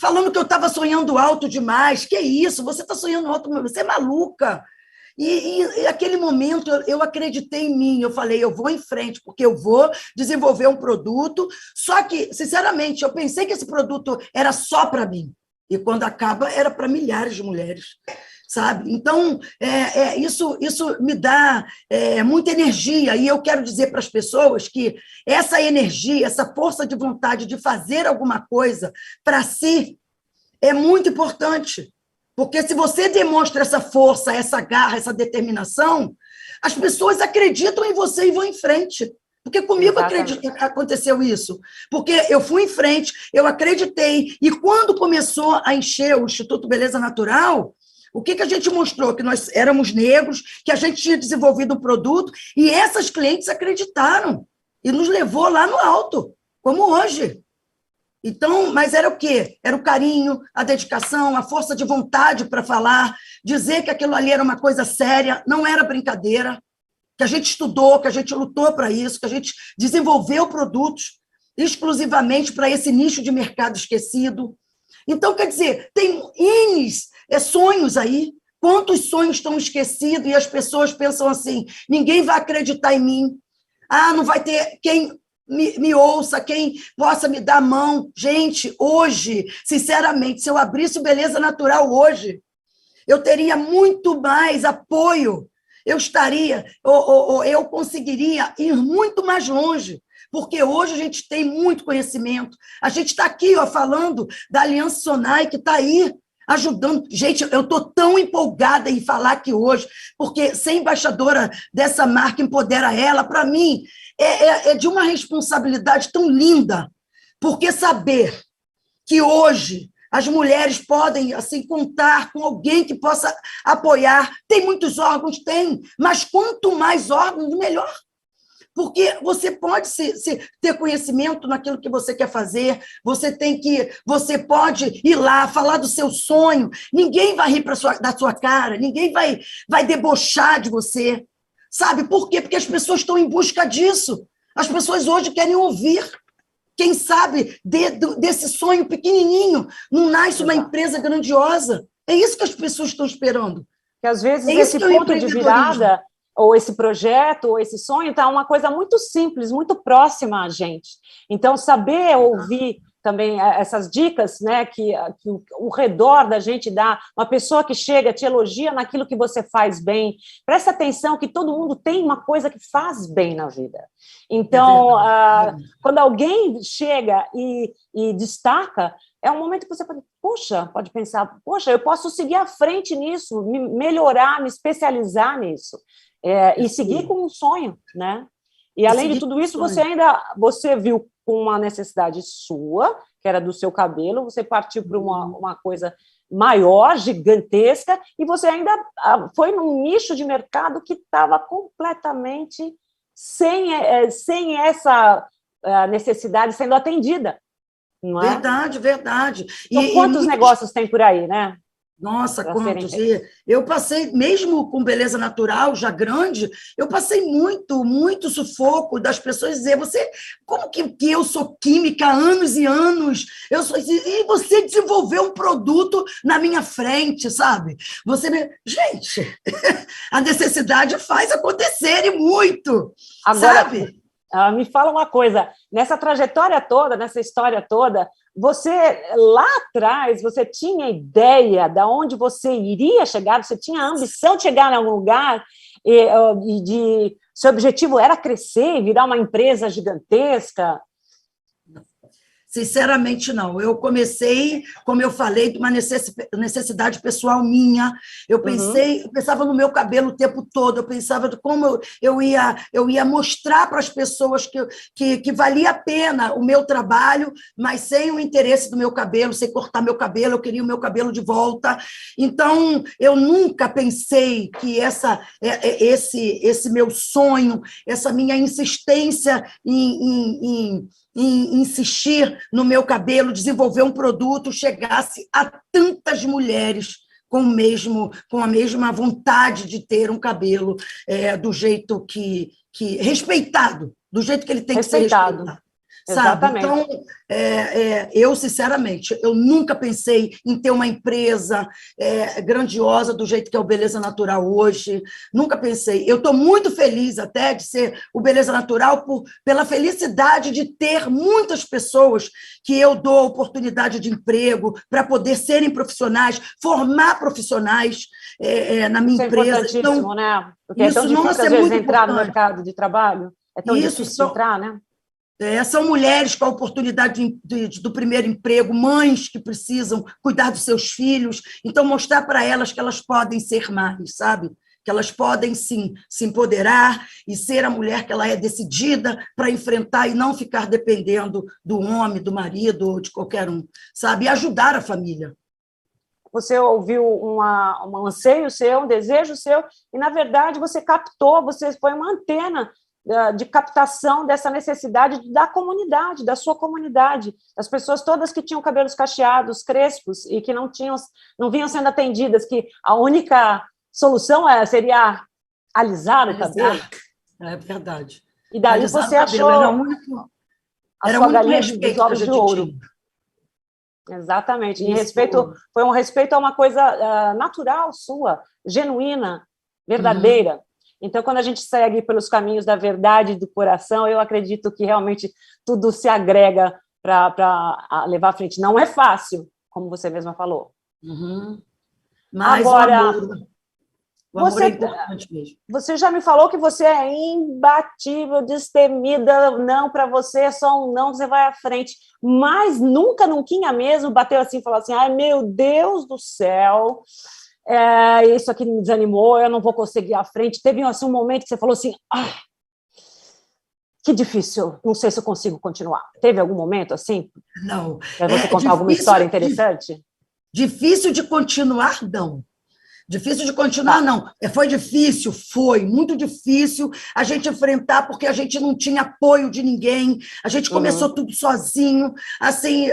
S3: Falando que eu estava sonhando alto demais. Que isso? Você está sonhando alto, você é maluca. E aquele momento eu acreditei em mim, eu falei, eu vou em frente, porque eu vou desenvolver um produto, só que, sinceramente, eu pensei que esse produto era só para mim, e quando acaba, era para milhares de mulheres, sabe? Então, isso me dá muita energia, e eu quero dizer para as pessoas que essa energia, essa força de vontade de fazer alguma coisa para si, é muito importante. Porque se você demonstra essa força, essa garra, essa determinação, as pessoas acreditam em você e vão em frente. Porque comigo aconteceu isso. Porque eu fui em frente, eu acreditei. E quando começou a encher o Instituto Beleza Natural, o que a gente mostrou? Que nós éramos negros, que a gente tinha desenvolvido um produto, e essas clientes acreditaram. E nos levou lá no alto, como hoje. Então, mas era o quê? Era o carinho, a dedicação, a força de vontade para falar, dizer que aquilo ali era uma coisa séria, não era brincadeira, que a gente estudou, que a gente lutou para isso, que a gente desenvolveu produtos exclusivamente para esse nicho de mercado esquecido. Então, quer dizer, tem N sonhos aí, quantos sonhos estão esquecidos e as pessoas pensam assim, ninguém vai acreditar em mim, não vai ter quem me ouça, quem possa me dar a mão. Gente, hoje, sinceramente, se eu abrisse o Beleza Natural hoje, eu teria muito mais apoio, eu conseguiria ir muito mais longe, porque hoje a gente tem muito conhecimento. A gente está aqui falando da Aliança Sonai, que está aí ajudando. Gente, eu estou tão empolgada em falar aqui hoje, porque ser embaixadora dessa marca Empodera Ela, para mim, é de uma responsabilidade tão linda, porque saber que hoje as mulheres podem assim, contar com alguém que possa apoiar. Tem muitos órgãos, mas quanto mais órgãos, melhor. Porque você pode ter conhecimento naquilo que você quer fazer, você pode ir lá, falar do seu sonho, ninguém vai rir da sua cara, ninguém vai debochar de você. Sabe por quê? Porque as pessoas estão em busca disso. As pessoas hoje querem ouvir. Quem sabe desse sonho pequenininho não nasce uma empresa grandiosa. É isso que as pessoas estão esperando.
S2: Que às vezes esse ponto de virada, ou esse projeto, ou esse sonho, está uma coisa muito simples, muito próxima a gente. Então, saber ouvir também essas dicas, né, que o redor da gente dá, uma pessoa que chega, te elogia naquilo que você faz bem, presta atenção que todo mundo tem uma coisa que faz bem na vida. Então, quando alguém chega e destaca, é um momento que você pode pensar, eu posso seguir à frente nisso, melhorar, me especializar nisso, e seguir com um sonho, né? E além de tudo isso, você viu com uma necessidade sua, que era do seu cabelo, você partiu para uma coisa maior, gigantesca, e você ainda foi num nicho de mercado que estava completamente sem essa necessidade sendo atendida. Não é?
S3: Verdade.
S2: Então, quantos negócios tem por aí, né?
S3: Nossa, quantos! Eu passei, mesmo com beleza natural, já grande, eu passei muito sufoco das pessoas dizer, como que eu sou química há anos e anos, e você desenvolveu um produto na minha frente, sabe? Gente, a necessidade faz acontecer e muito,
S2: agora,
S3: sabe?
S2: Me fala uma coisa, nessa trajetória toda, nessa história toda, você, lá atrás, você tinha ideia de onde você iria chegar? Você tinha a ambição de chegar em algum lugar? Seu objetivo era crescer e virar uma empresa gigantesca?
S3: Sinceramente, não. Eu comecei, como eu falei, de uma necessidade pessoal minha. Eu pensava no meu cabelo o tempo todo, eu pensava de como eu ia mostrar para as pessoas que valia a pena o meu trabalho, mas sem o interesse do meu cabelo, sem cortar meu cabelo, eu queria o meu cabelo de volta. Então, eu nunca pensei que esse meu sonho, essa minha insistência em insistir no meu cabelo, desenvolver um produto, chegasse a tantas mulheres com a mesma vontade de ter um cabelo do jeito que respeitado, do jeito que ele tem que ser respeitado. Sabe? Então, eu, sinceramente, eu nunca pensei em ter uma empresa grandiosa do jeito que é o Beleza Natural hoje, nunca pensei. Eu estou muito feliz até de ser o Beleza Natural pela felicidade de ter muitas pessoas que eu dou oportunidade de emprego para poder serem profissionais, formar profissionais na minha empresa.
S2: Isso é importantíssimo, então, né? Porque é tão difícil, às vezes, entrar no mercado de trabalho, é tão difícil entrar, né?
S3: São mulheres com a oportunidade do primeiro emprego, mães que precisam cuidar dos seus filhos, então mostrar para elas que elas podem ser mais, sabe? Que elas podem, sim, se empoderar e ser a mulher que ela é decidida para enfrentar e não ficar dependendo do homem, do marido ou de qualquer um, sabe? E ajudar a família.
S2: Você ouviu um anseio seu, um desejo seu, e, na verdade, você captou, você foi uma antena de captação dessa necessidade da comunidade, da sua comunidade, das pessoas todas que tinham cabelos cacheados, crespos, e que não vinham sendo atendidas, que a única solução seria alisar o cabelo.
S3: É verdade.
S2: E daí
S3: alisar
S2: você achou
S3: era o único respeito
S2: dos ovos de ouro. Exatamente. Foi um respeito a uma coisa natural sua, genuína, verdadeira. Então, quando a gente segue pelos caminhos da verdade e do coração, eu acredito que realmente tudo se agrega para levar à frente. Não é fácil, como você mesma falou.
S3: Mas
S2: agora,
S3: o amor é importante mesmo.
S2: Você já me falou que você é imbatível, destemida, não, para você é só um não, você vai à frente. Mas nunca mesmo bateu assim e falou assim, ai, meu Deus do céu, isso aqui me desanimou, eu não vou conseguir ir à frente. Teve assim, um momento que você falou assim, que difícil, não sei se eu consigo continuar. Teve algum momento assim?
S3: Não.
S2: Para você contar alguma história interessante?
S3: Difícil de continuar, não. Difícil de continuar, não. Foi difícil, foi muito difícil a gente enfrentar, porque a gente não tinha apoio de ninguém, a gente começou tudo sozinho, assim,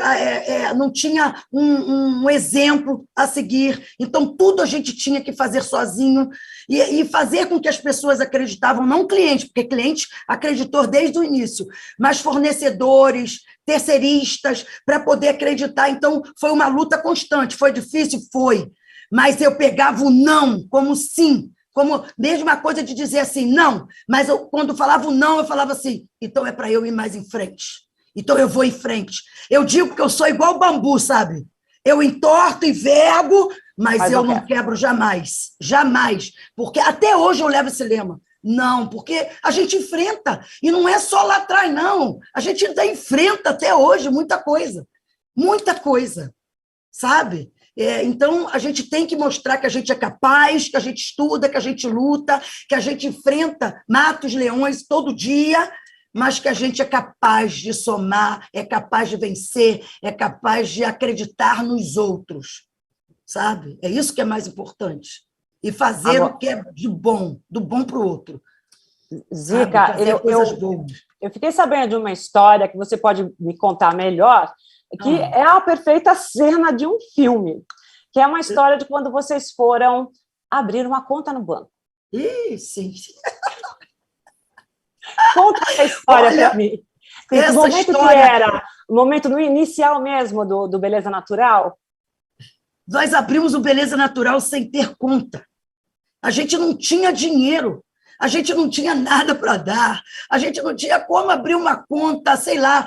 S3: não tinha um exemplo a seguir, então tudo a gente tinha que fazer sozinho e fazer com que as pessoas acreditavam, não cliente, porque cliente acreditou desde o início, mas fornecedores, terceiristas, para poder acreditar. Então, foi uma luta constante. Foi difícil? Foi. Mas eu pegava o não como sim, como mesma coisa de dizer assim, não, mas quando falava o não, eu falava assim, então é para eu ir mais em frente, então eu vou em frente. Eu digo que eu sou igual bambu, sabe? Eu entorto e vergo, mas eu não quebro jamais, jamais, porque até hoje eu levo esse lema, não, porque a gente enfrenta, e não é só lá atrás, não, a gente ainda enfrenta até hoje muita coisa, sabe? Então, a gente tem que mostrar que a gente é capaz, que a gente estuda, que a gente luta, que a gente enfrenta, mata os leões todo dia, mas que a gente é capaz de somar, é capaz de vencer, é capaz de acreditar nos outros, sabe? É isso que é mais importante. E fazer o que é do bom para o outro.
S2: Zica, eu fiquei sabendo de uma história que você pode me contar melhor, que é a perfeita cena de um filme. que é uma história de quando vocês foram abrir uma conta no banco.
S3: Sim.
S2: Conta essa história para mim. Que momento que era? O momento no inicial mesmo do Beleza Natural?
S3: Nós abrimos o Beleza Natural sem ter conta. A gente não tinha dinheiro. A gente não tinha nada para dar, a gente não tinha como abrir uma conta, sei lá,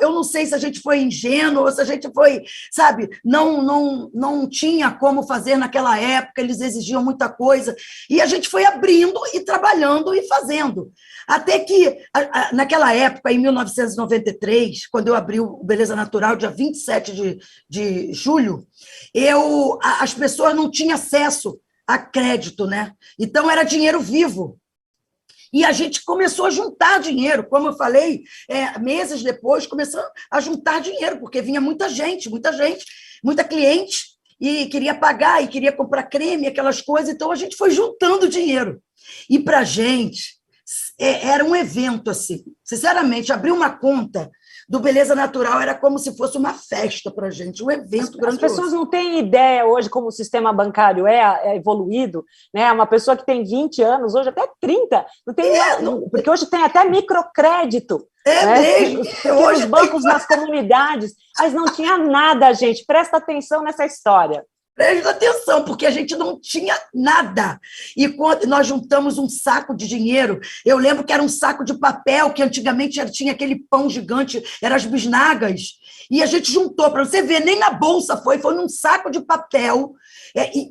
S3: eu não sei se a gente foi ingênuo, ou se a gente foi, sabe, não tinha como fazer naquela época, eles exigiam muita coisa, e a gente foi abrindo e trabalhando e fazendo. Até que, naquela época, em 1993, quando eu abri o Beleza Natural, dia 27 de julho, as pessoas não tinham acesso a crédito, né? Então, era dinheiro vivo. E a gente começou a juntar dinheiro, como eu falei, meses depois, começamos a juntar dinheiro, porque vinha muita gente, muita cliente, e queria pagar, e queria comprar creme, aquelas coisas, então a gente foi juntando dinheiro. E para a gente, era um evento, assim, sinceramente, abrir uma conta do Beleza Natural era como se fosse uma festa para a gente, um evento grandioso.
S2: As pessoas não têm ideia hoje como o sistema bancário é evoluído, né? Uma pessoa que tem 20 anos, hoje até 30, não tem porque hoje tem até microcrédito. Né?
S3: Mesmo.
S2: Hoje os bancos nas comunidades, mas não tinha nada, gente. Presta atenção nessa história.
S3: Presta atenção, porque a gente não tinha nada. E quando nós juntamos um saco de dinheiro, eu lembro que era um saco de papel, que antigamente tinha aquele pão gigante, eram as bisnagas, e a gente juntou, para você ver, nem na bolsa foi num saco de papel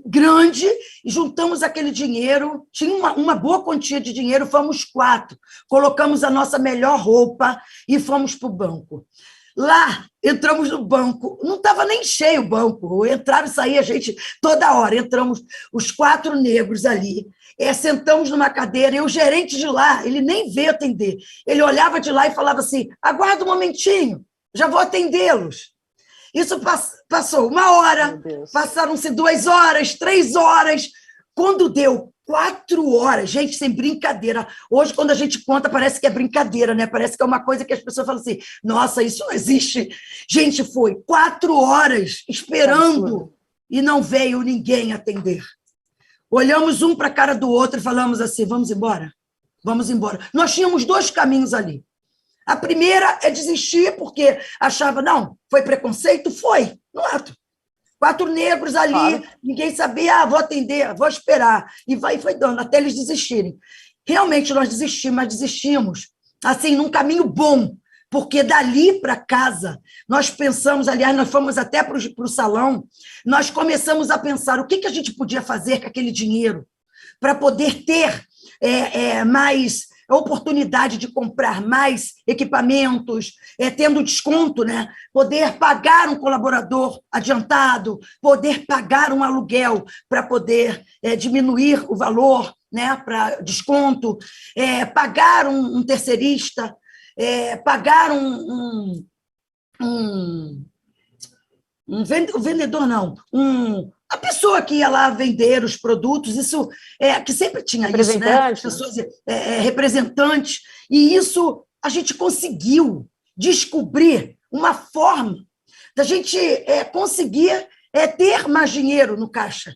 S3: grande, e juntamos aquele dinheiro, tinha uma boa quantia de dinheiro, fomos 4, colocamos a nossa melhor roupa e fomos para o banco. Lá, entramos no banco, não estava nem cheio o banco, entraram e saía gente toda hora, entramos os 4 negros ali, sentamos numa cadeira, e o gerente de lá, ele nem veio atender, ele olhava de lá e falava assim, aguarda um momentinho, já vou atendê-los. Isso passou 1 hora, passaram-se 2 horas, 3 horas, quando deu 4 horas, gente, sem brincadeira. Hoje, quando a gente conta, parece que é brincadeira, né? Parece que é uma coisa que as pessoas falam assim, nossa, isso não existe. Gente, foi 4 horas esperando e não veio ninguém atender. Olhamos um para a cara do outro e falamos assim, vamos embora? Vamos embora. Nós tínhamos 2 caminhos ali. A primeira é desistir, porque achava, não, foi preconceito? Foi, no ato. 4 negros ali, claro. Ninguém sabia, vou atender, vou esperar. E foi dando, até eles desistirem. Realmente nós desistimos, mas desistimos, assim, num caminho bom, porque dali para casa, nós pensamos, aliás, nós fomos até para o salão, nós começamos a pensar o que a gente podia fazer com aquele dinheiro para poder ter mais oportunidade de comprar mais equipamentos, tendo desconto, né? Poder pagar um colaborador adiantado, poder pagar um aluguel para poder diminuir o valor, né? Para desconto, pagar um terceirista, pagar um vendedor, não, a pessoa que ia lá vender os produtos, isso que sempre tinha isso, né? Pessoas representantes, e isso a gente conseguiu descobrir uma forma da gente conseguir ter mais dinheiro no caixa.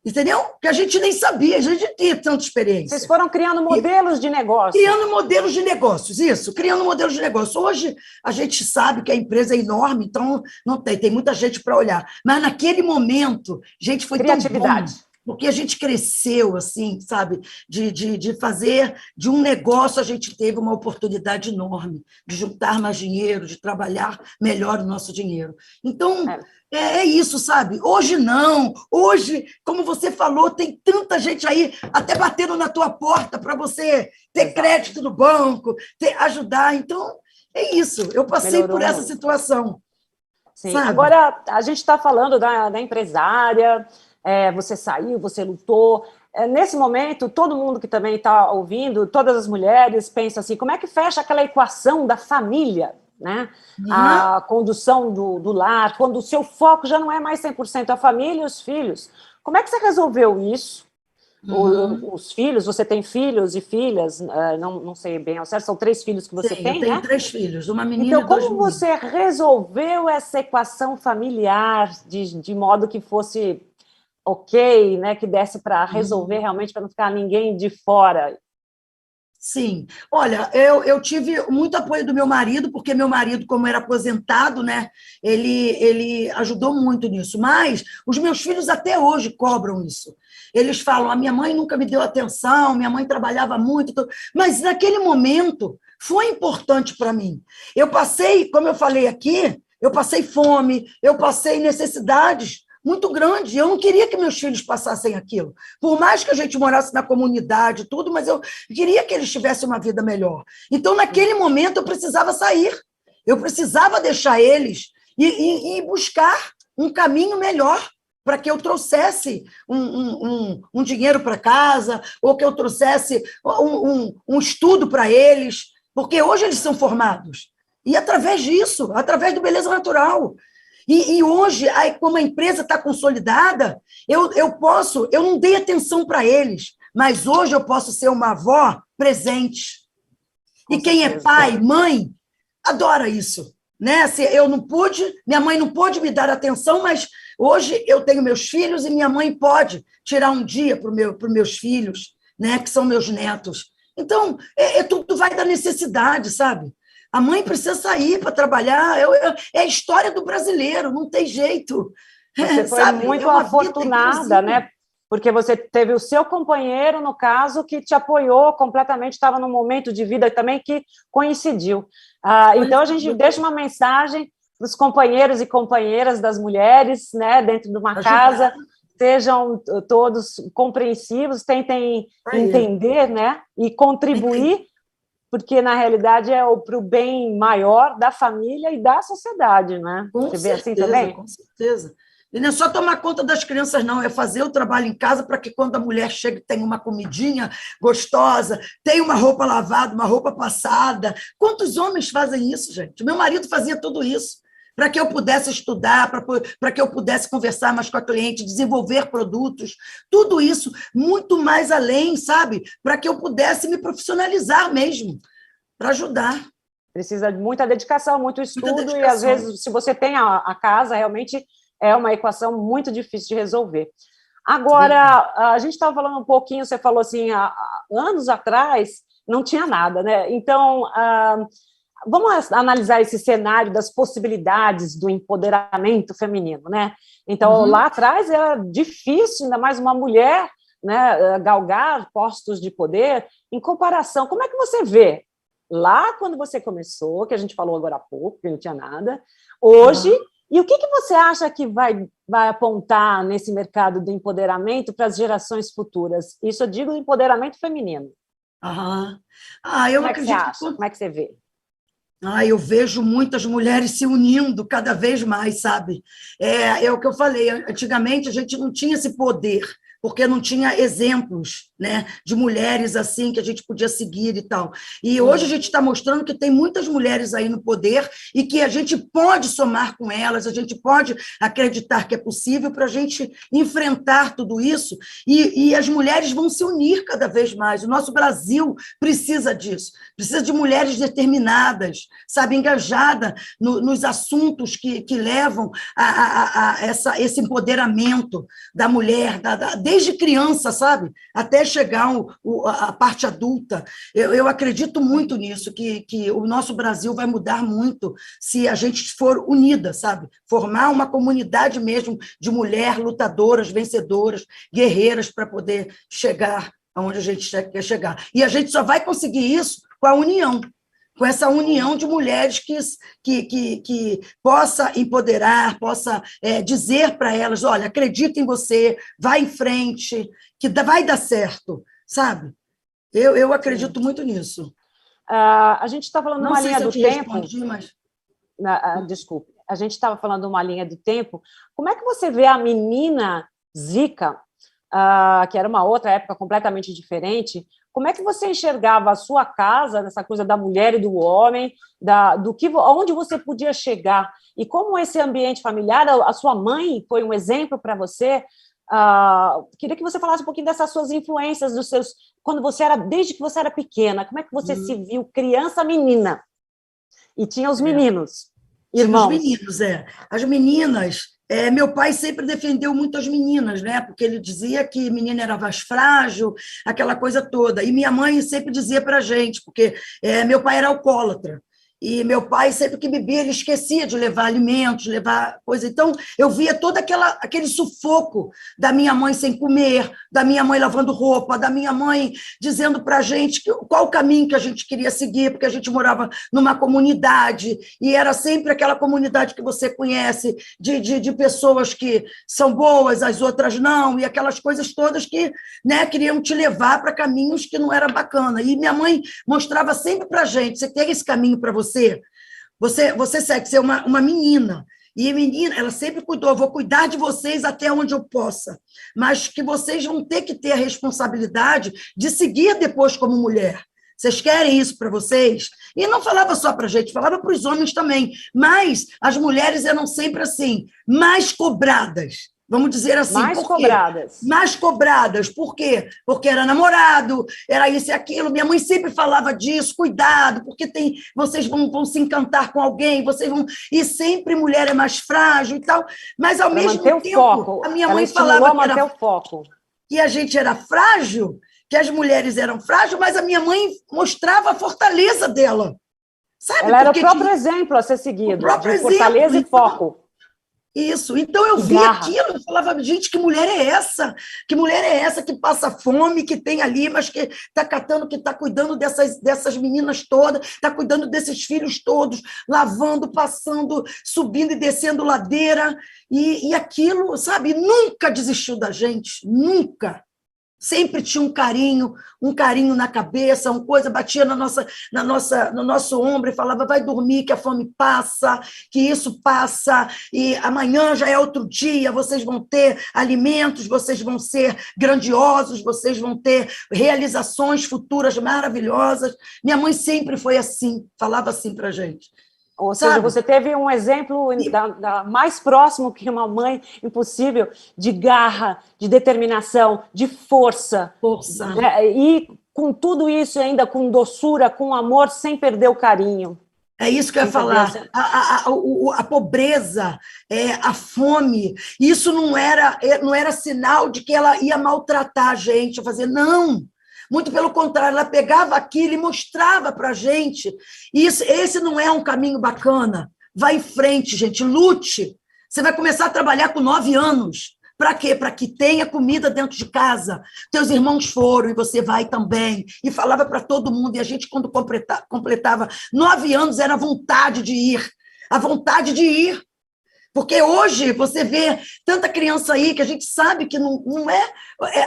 S3: Entendeu? Que a gente nem sabia, a gente não tinha tanta experiência.
S2: Vocês foram criando modelos de negócio.
S3: Criando modelos de negócios, isso, criando modelos de negócio. Hoje a gente sabe que a empresa é enorme, então não tem muita gente para olhar. Mas naquele momento, gente, foi
S2: criatividade.
S3: Tão bom, porque a gente cresceu, assim, sabe, de fazer de um negócio, a gente teve uma oportunidade enorme de juntar mais dinheiro, de trabalhar melhor o nosso dinheiro. Então, é isso, sabe? Hoje não, hoje, como você falou, tem tanta gente aí até batendo na tua porta para você ter crédito no banco, ajudar. Então, é isso, eu passei por essa situação.
S2: Sim. Agora, a gente está falando da empresária, você saiu, você lutou. Nesse momento, todo mundo que também está ouvindo, todas as mulheres pensam assim, como é que fecha aquela equação da família? Né? A condução do lar, quando o seu foco já não é mais 100% a família e os filhos. Como é que você resolveu isso? o, os filhos, você tem filhos e filhas, não sei bem ao certo, são 3 filhos que você tem,
S3: Eu tenho
S2: né?
S3: 3 filhos, uma menina
S2: Então,
S3: e 2
S2: como
S3: meninos.
S2: você resolveu essa equação familiar de modo que fosse ok, né, que desse para resolver realmente, para não ficar ninguém de fora?
S3: Sim, olha, eu tive muito apoio do meu marido, porque meu marido, como era aposentado, né, ele ajudou muito nisso, mas os meus filhos até hoje cobram isso. Eles falam, a minha mãe nunca me deu atenção, minha mãe trabalhava muito, mas naquele momento foi importante para mim. Eu passei, como eu falei aqui, eu passei fome, eu passei necessidades muito grandes, eu não queria que meus filhos passassem aquilo. Por mais que a gente morasse na comunidade, tudo, mas eu queria que eles tivessem uma vida melhor. Então, naquele momento, eu precisava sair, eu precisava deixar eles e buscar um caminho melhor para que eu trouxesse um dinheiro para casa, ou que eu trouxesse um estudo para eles, porque hoje eles são formados. E através disso, através do Beleza Natural. E hoje, como a empresa está consolidada, eu não dei atenção para eles, mas hoje eu posso ser uma avó presente. E quem é pai, mãe, adora isso. Né? Se eu não pude, minha mãe não pôde me dar atenção, mas hoje eu tenho meus filhos e minha mãe pode tirar um dia para os meus filhos, né? Que são meus netos. Então, tudo vai da necessidade, sabe? A mãe precisa sair para trabalhar, é a história do brasileiro, não tem jeito.
S2: Você foi muito afortunada, né? Porque você teve o seu companheiro, no caso, que te apoiou completamente, estava num momento de vida também que coincidiu. Então, a gente deixa uma mensagem para os companheiros e companheiras das mulheres, né, dentro de uma casa, sejam todos compreensivos, tentem entender, né, e contribuir, porque, na realidade, é para o bem maior da família e da sociedade, né?
S3: Você vê assim também? Com certeza. E não é só tomar conta das crianças, não, é fazer o trabalho em casa para que quando a mulher chega tenha uma comidinha gostosa, tenha uma roupa lavada, uma roupa passada. Quantos homens fazem isso, gente? Meu marido fazia tudo isso, para que eu pudesse estudar, para que eu pudesse conversar mais com a cliente, desenvolver produtos, tudo isso, muito mais além, sabe? Para que eu pudesse me profissionalizar mesmo, para ajudar.
S2: Precisa de muita dedicação, muito estudo, e às vezes, se você tem a casa, realmente é uma equação muito difícil de resolver. Agora, a gente estava falando um pouquinho, você falou assim, há anos atrás não tinha nada, né? Então, vamos analisar esse cenário das possibilidades do empoderamento feminino, né? Então, lá atrás era difícil, ainda mais uma mulher, né, galgar postos de poder, em comparação. Como é que você vê? Lá, quando você começou, que a gente falou agora há pouco, que não tinha nada, hoje, e o que você acha que vai apontar nesse mercado do empoderamento para as gerações futuras? Isso eu digo empoderamento feminino.
S3: Eu acredito.
S2: Como é que você vê?
S3: Eu vejo muitas mulheres se unindo cada vez mais, sabe? É o que eu falei, antigamente a gente não tinha esse poder, porque não tinha exemplos, né, de mulheres assim que a gente podia seguir e tal. E hoje a gente está mostrando que tem muitas mulheres aí no poder e que a gente pode somar com elas, a gente pode acreditar que é possível para a gente enfrentar tudo isso, e as mulheres vão se unir cada vez mais. O nosso Brasil precisa disso, precisa de mulheres determinadas, sabe, engajadas nos assuntos que levam a esse empoderamento da mulher, desde criança, sabe? Até chegar a parte adulta. Eu acredito muito nisso, que o nosso Brasil vai mudar muito se a gente for unida, sabe? Formar uma comunidade mesmo de mulheres lutadoras, vencedoras, guerreiras, para poder chegar aonde a gente quer chegar. E a gente só vai conseguir isso com a união, com essa união de mulheres que possa empoderar, possa dizer para elas, olha, acredita em você, vai em frente, que vai dar certo, sabe? Eu acredito muito nisso.
S2: A gente está falando de uma linha do tempo...
S3: mas...
S2: Desculpe, a gente estava falando de uma linha do tempo. Como é que você vê a menina Zica, que era uma outra época completamente diferente, como é que você enxergava a sua casa, nessa coisa da mulher e do homem, onde você podia chegar? E como esse ambiente familiar, a sua mãe foi um exemplo para você, queria que você falasse um pouquinho dessas suas influências, desde que você era pequena, como é que você se viu criança, menina? E tinha os meninos, irmãos.
S3: Tinha os meninos, As meninas, meu pai sempre defendeu muito as meninas, né? Porque ele dizia que menina era mais frágil, aquela coisa toda. E minha mãe sempre dizia para a gente, porque meu pai era alcoólatra. E meu pai, sempre que bebia, ele esquecia de levar alimentos, levar coisa. Então, eu via todo aquele sufoco da minha mãe sem comer, da minha mãe lavando roupa, da minha mãe dizendo para a gente qual o caminho que a gente queria seguir, porque a gente morava numa comunidade, e era sempre aquela comunidade que você conhece, de pessoas que são boas, as outras não, e aquelas coisas todas que, né, queriam te levar para caminhos que não era bacana. E minha mãe mostrava sempre para a gente, você tem esse caminho para você segue ser uma menina, e menina, ela sempre cuidou, vou cuidar de vocês até onde eu possa, mas que vocês vão ter que ter a responsabilidade de seguir depois como mulher. Vocês querem isso para vocês? E não falava só para a gente, falava para os homens também, mas as mulheres eram sempre assim, mais cobradas. Vamos dizer assim,
S2: mais cobradas.
S3: Mais cobradas. Por quê? Porque era namorado, era isso e aquilo. Minha mãe sempre falava disso, cuidado, porque vocês vão se encantar com alguém, vocês vão... E sempre mulher é mais frágil e tal. Mas, ao mesmo tempo, a minha mãe falava que a gente era frágil, que as mulheres eram frágeis, mas a minha mãe mostrava a fortaleza dela. Sabe?
S2: Ela era o próprio exemplo a ser seguido, de fortaleza e foco.
S3: Isso, então eu via aquilo, eu falava, gente, que mulher é essa? Que mulher é essa que passa fome, que tem ali, mas que está catando, que está cuidando dessas meninas todas, está cuidando desses filhos todos, lavando, passando, subindo e descendo ladeira, e aquilo, sabe, nunca desistiu da gente, nunca. Sempre tinha um carinho na cabeça, uma coisa batia no nosso ombro e falava, vai dormir que a fome passa, que isso passa, e amanhã já é outro dia, vocês vão ter alimentos, vocês vão ser grandiosos, vocês vão ter realizações futuras maravilhosas. Minha mãe sempre foi assim, falava assim para a gente.
S2: Ou seja, você teve um exemplo mais próximo que uma mãe impossível, de garra, de determinação, de força. E com tudo isso ainda, com doçura, com amor, sem perder o carinho.
S3: É isso que eu ia falar. A pobreza, a fome, isso não era sinal de que ela ia maltratar a gente, fazer, não. Muito pelo contrário, ela pegava aquilo e mostrava para a gente. Esse não é um caminho bacana. Vai em frente, gente, lute. Você vai começar a trabalhar com 9 anos. Para quê? Para que tenha comida dentro de casa. Teus irmãos foram e você vai também. E falava para todo mundo. E a gente, quando completava 9 anos, era a vontade de ir. A vontade de ir. Porque hoje você vê tanta criança aí que a gente sabe que não é...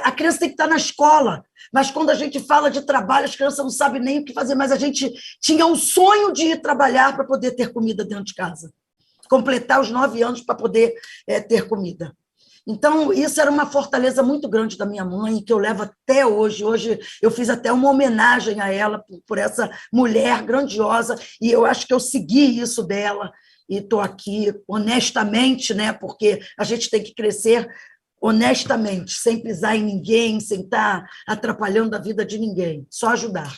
S3: A criança tem que estar na escola, mas quando a gente fala de trabalho, as crianças não sabem nem o que fazer, mas a gente tinha um sonho de ir trabalhar para poder ter comida dentro de casa, completar os 9 anos para poder ter comida. Então, isso era uma fortaleza muito grande da minha mãe, que eu levo até hoje. Hoje eu fiz até uma homenagem a ela por essa mulher grandiosa, e eu acho que eu segui isso dela, e estou aqui honestamente, né? Porque a gente tem que crescer honestamente, sem pisar em ninguém, sem estar atrapalhando a vida de ninguém, só ajudar.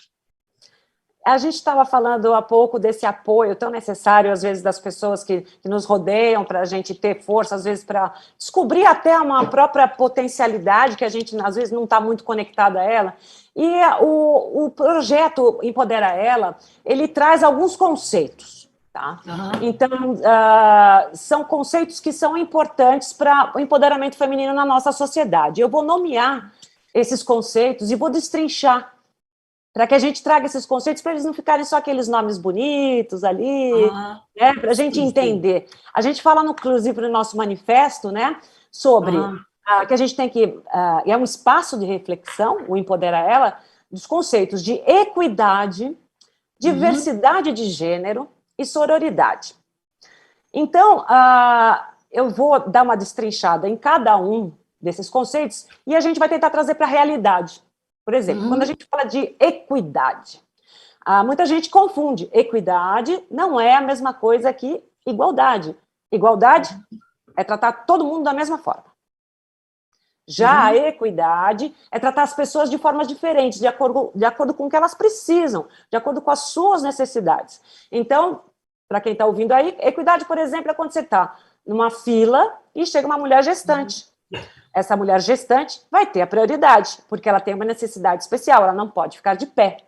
S2: A gente estava falando há pouco desse apoio tão necessário, às vezes, das pessoas que nos rodeiam, para a gente ter força, às vezes, para descobrir até uma própria potencialidade, que a gente, às vezes, não está muito conectado a ela. E o projeto Empodera Ela, ele traz alguns conceitos. Tá? Então, são conceitos que são importantes para o empoderamento feminino na nossa sociedade. Eu vou nomear esses conceitos e vou destrinchar para que a gente traga esses conceitos para eles não ficarem só aqueles nomes bonitos ali, né, para a gente entender. A gente fala, inclusive, no nosso manifesto, né, sobre que a gente tem que... é um espaço de reflexão, o Empodera Ela, dos conceitos de equidade, diversidade de gênero, e sororidade. Então, eu vou dar uma destrinchada em cada um desses conceitos e a gente vai tentar trazer para a realidade. Por exemplo, quando a gente fala de equidade, muita gente confunde. Equidade não é a mesma coisa que igualdade. Igualdade é tratar todo mundo da mesma forma. Já a equidade é tratar as pessoas de formas diferentes, de acordo com o que elas precisam, de acordo com as suas necessidades. Então, para quem está ouvindo aí, equidade, por exemplo, é quando você está numa fila e chega uma mulher gestante. Essa mulher gestante vai ter a prioridade, porque ela tem uma necessidade especial, ela não pode ficar de pé.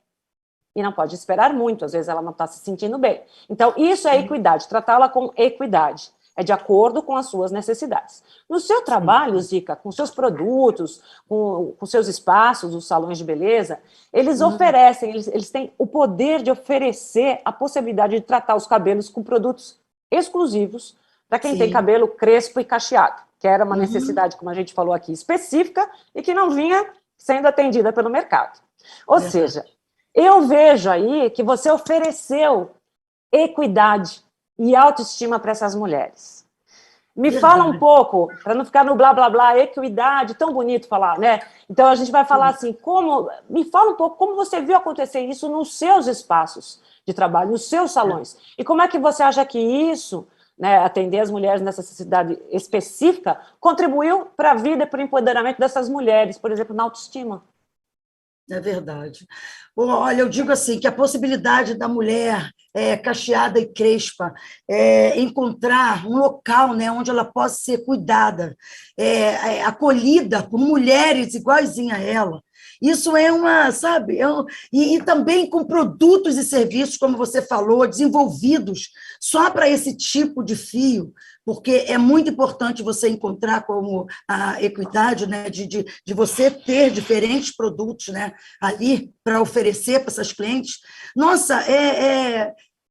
S2: E não pode esperar muito, às vezes ela não está se sentindo bem. Então, isso é equidade, tratá-la com equidade. É de acordo com as suas necessidades. No seu trabalho, Zica, com seus produtos, com seus espaços, os salões de beleza, eles oferecem, eles têm o poder de oferecer a possibilidade de tratar os cabelos com produtos exclusivos para quem tem cabelo crespo e cacheado, que era uma necessidade, como a gente falou aqui, específica e que não vinha sendo atendida pelo mercado. Ou seja, eu vejo aí que você ofereceu equidade e autoestima para essas mulheres. Me fala um pouco, para não ficar no blá, blá, blá, equidade, tão bonito falar, né? Então, a gente vai falar assim, me fala um pouco como você viu acontecer isso nos seus espaços de trabalho, nos seus salões. E como é que você acha que isso, né, atender as mulheres nessa necessidade específica, contribuiu para a vida e para o empoderamento dessas mulheres, por exemplo, na autoestima?
S3: É verdade. Olha, eu digo assim, que a possibilidade da mulher cacheada e crespa encontrar um local, né, onde ela possa ser cuidada, acolhida por mulheres iguaizinha a ela, isso é uma, sabe, e também com produtos e serviços, como você falou, desenvolvidos só para esse tipo de fio, porque é muito importante você encontrar como a equidade, né, de você ter diferentes produtos, né, ali para oferecer para essas clientes. Nossa,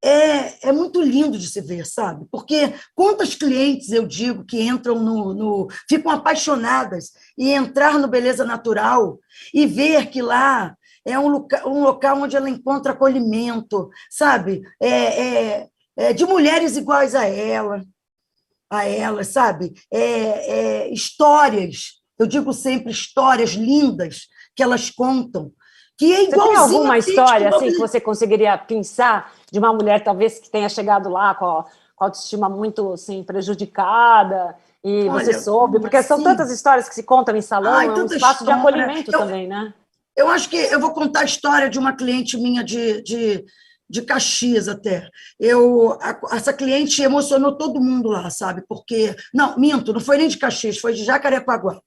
S3: é muito lindo de se ver, sabe? Porque quantas clientes, eu digo, que entram ficam apaixonadas e entrar no Beleza Natural e ver que lá é um local onde ela encontra acolhimento, sabe? De mulheres iguais a ela, sabe? Histórias, eu digo sempre histórias lindas que elas contam, que é igualzinho.
S2: Você tem alguma história assim, que você conseguiria pensar de uma mulher talvez que tenha chegado lá com a autoestima muito assim, prejudicada e você soube? Porque são tantas histórias que se contam em salão, é um espaço de acolhimento também, né?
S3: Eu acho que eu vou contar a história de uma cliente minha de Caxias até. Essa cliente emocionou todo mundo lá, sabe? Porque... Não, minto, não foi nem de Caxias, foi de Jacarepaguá.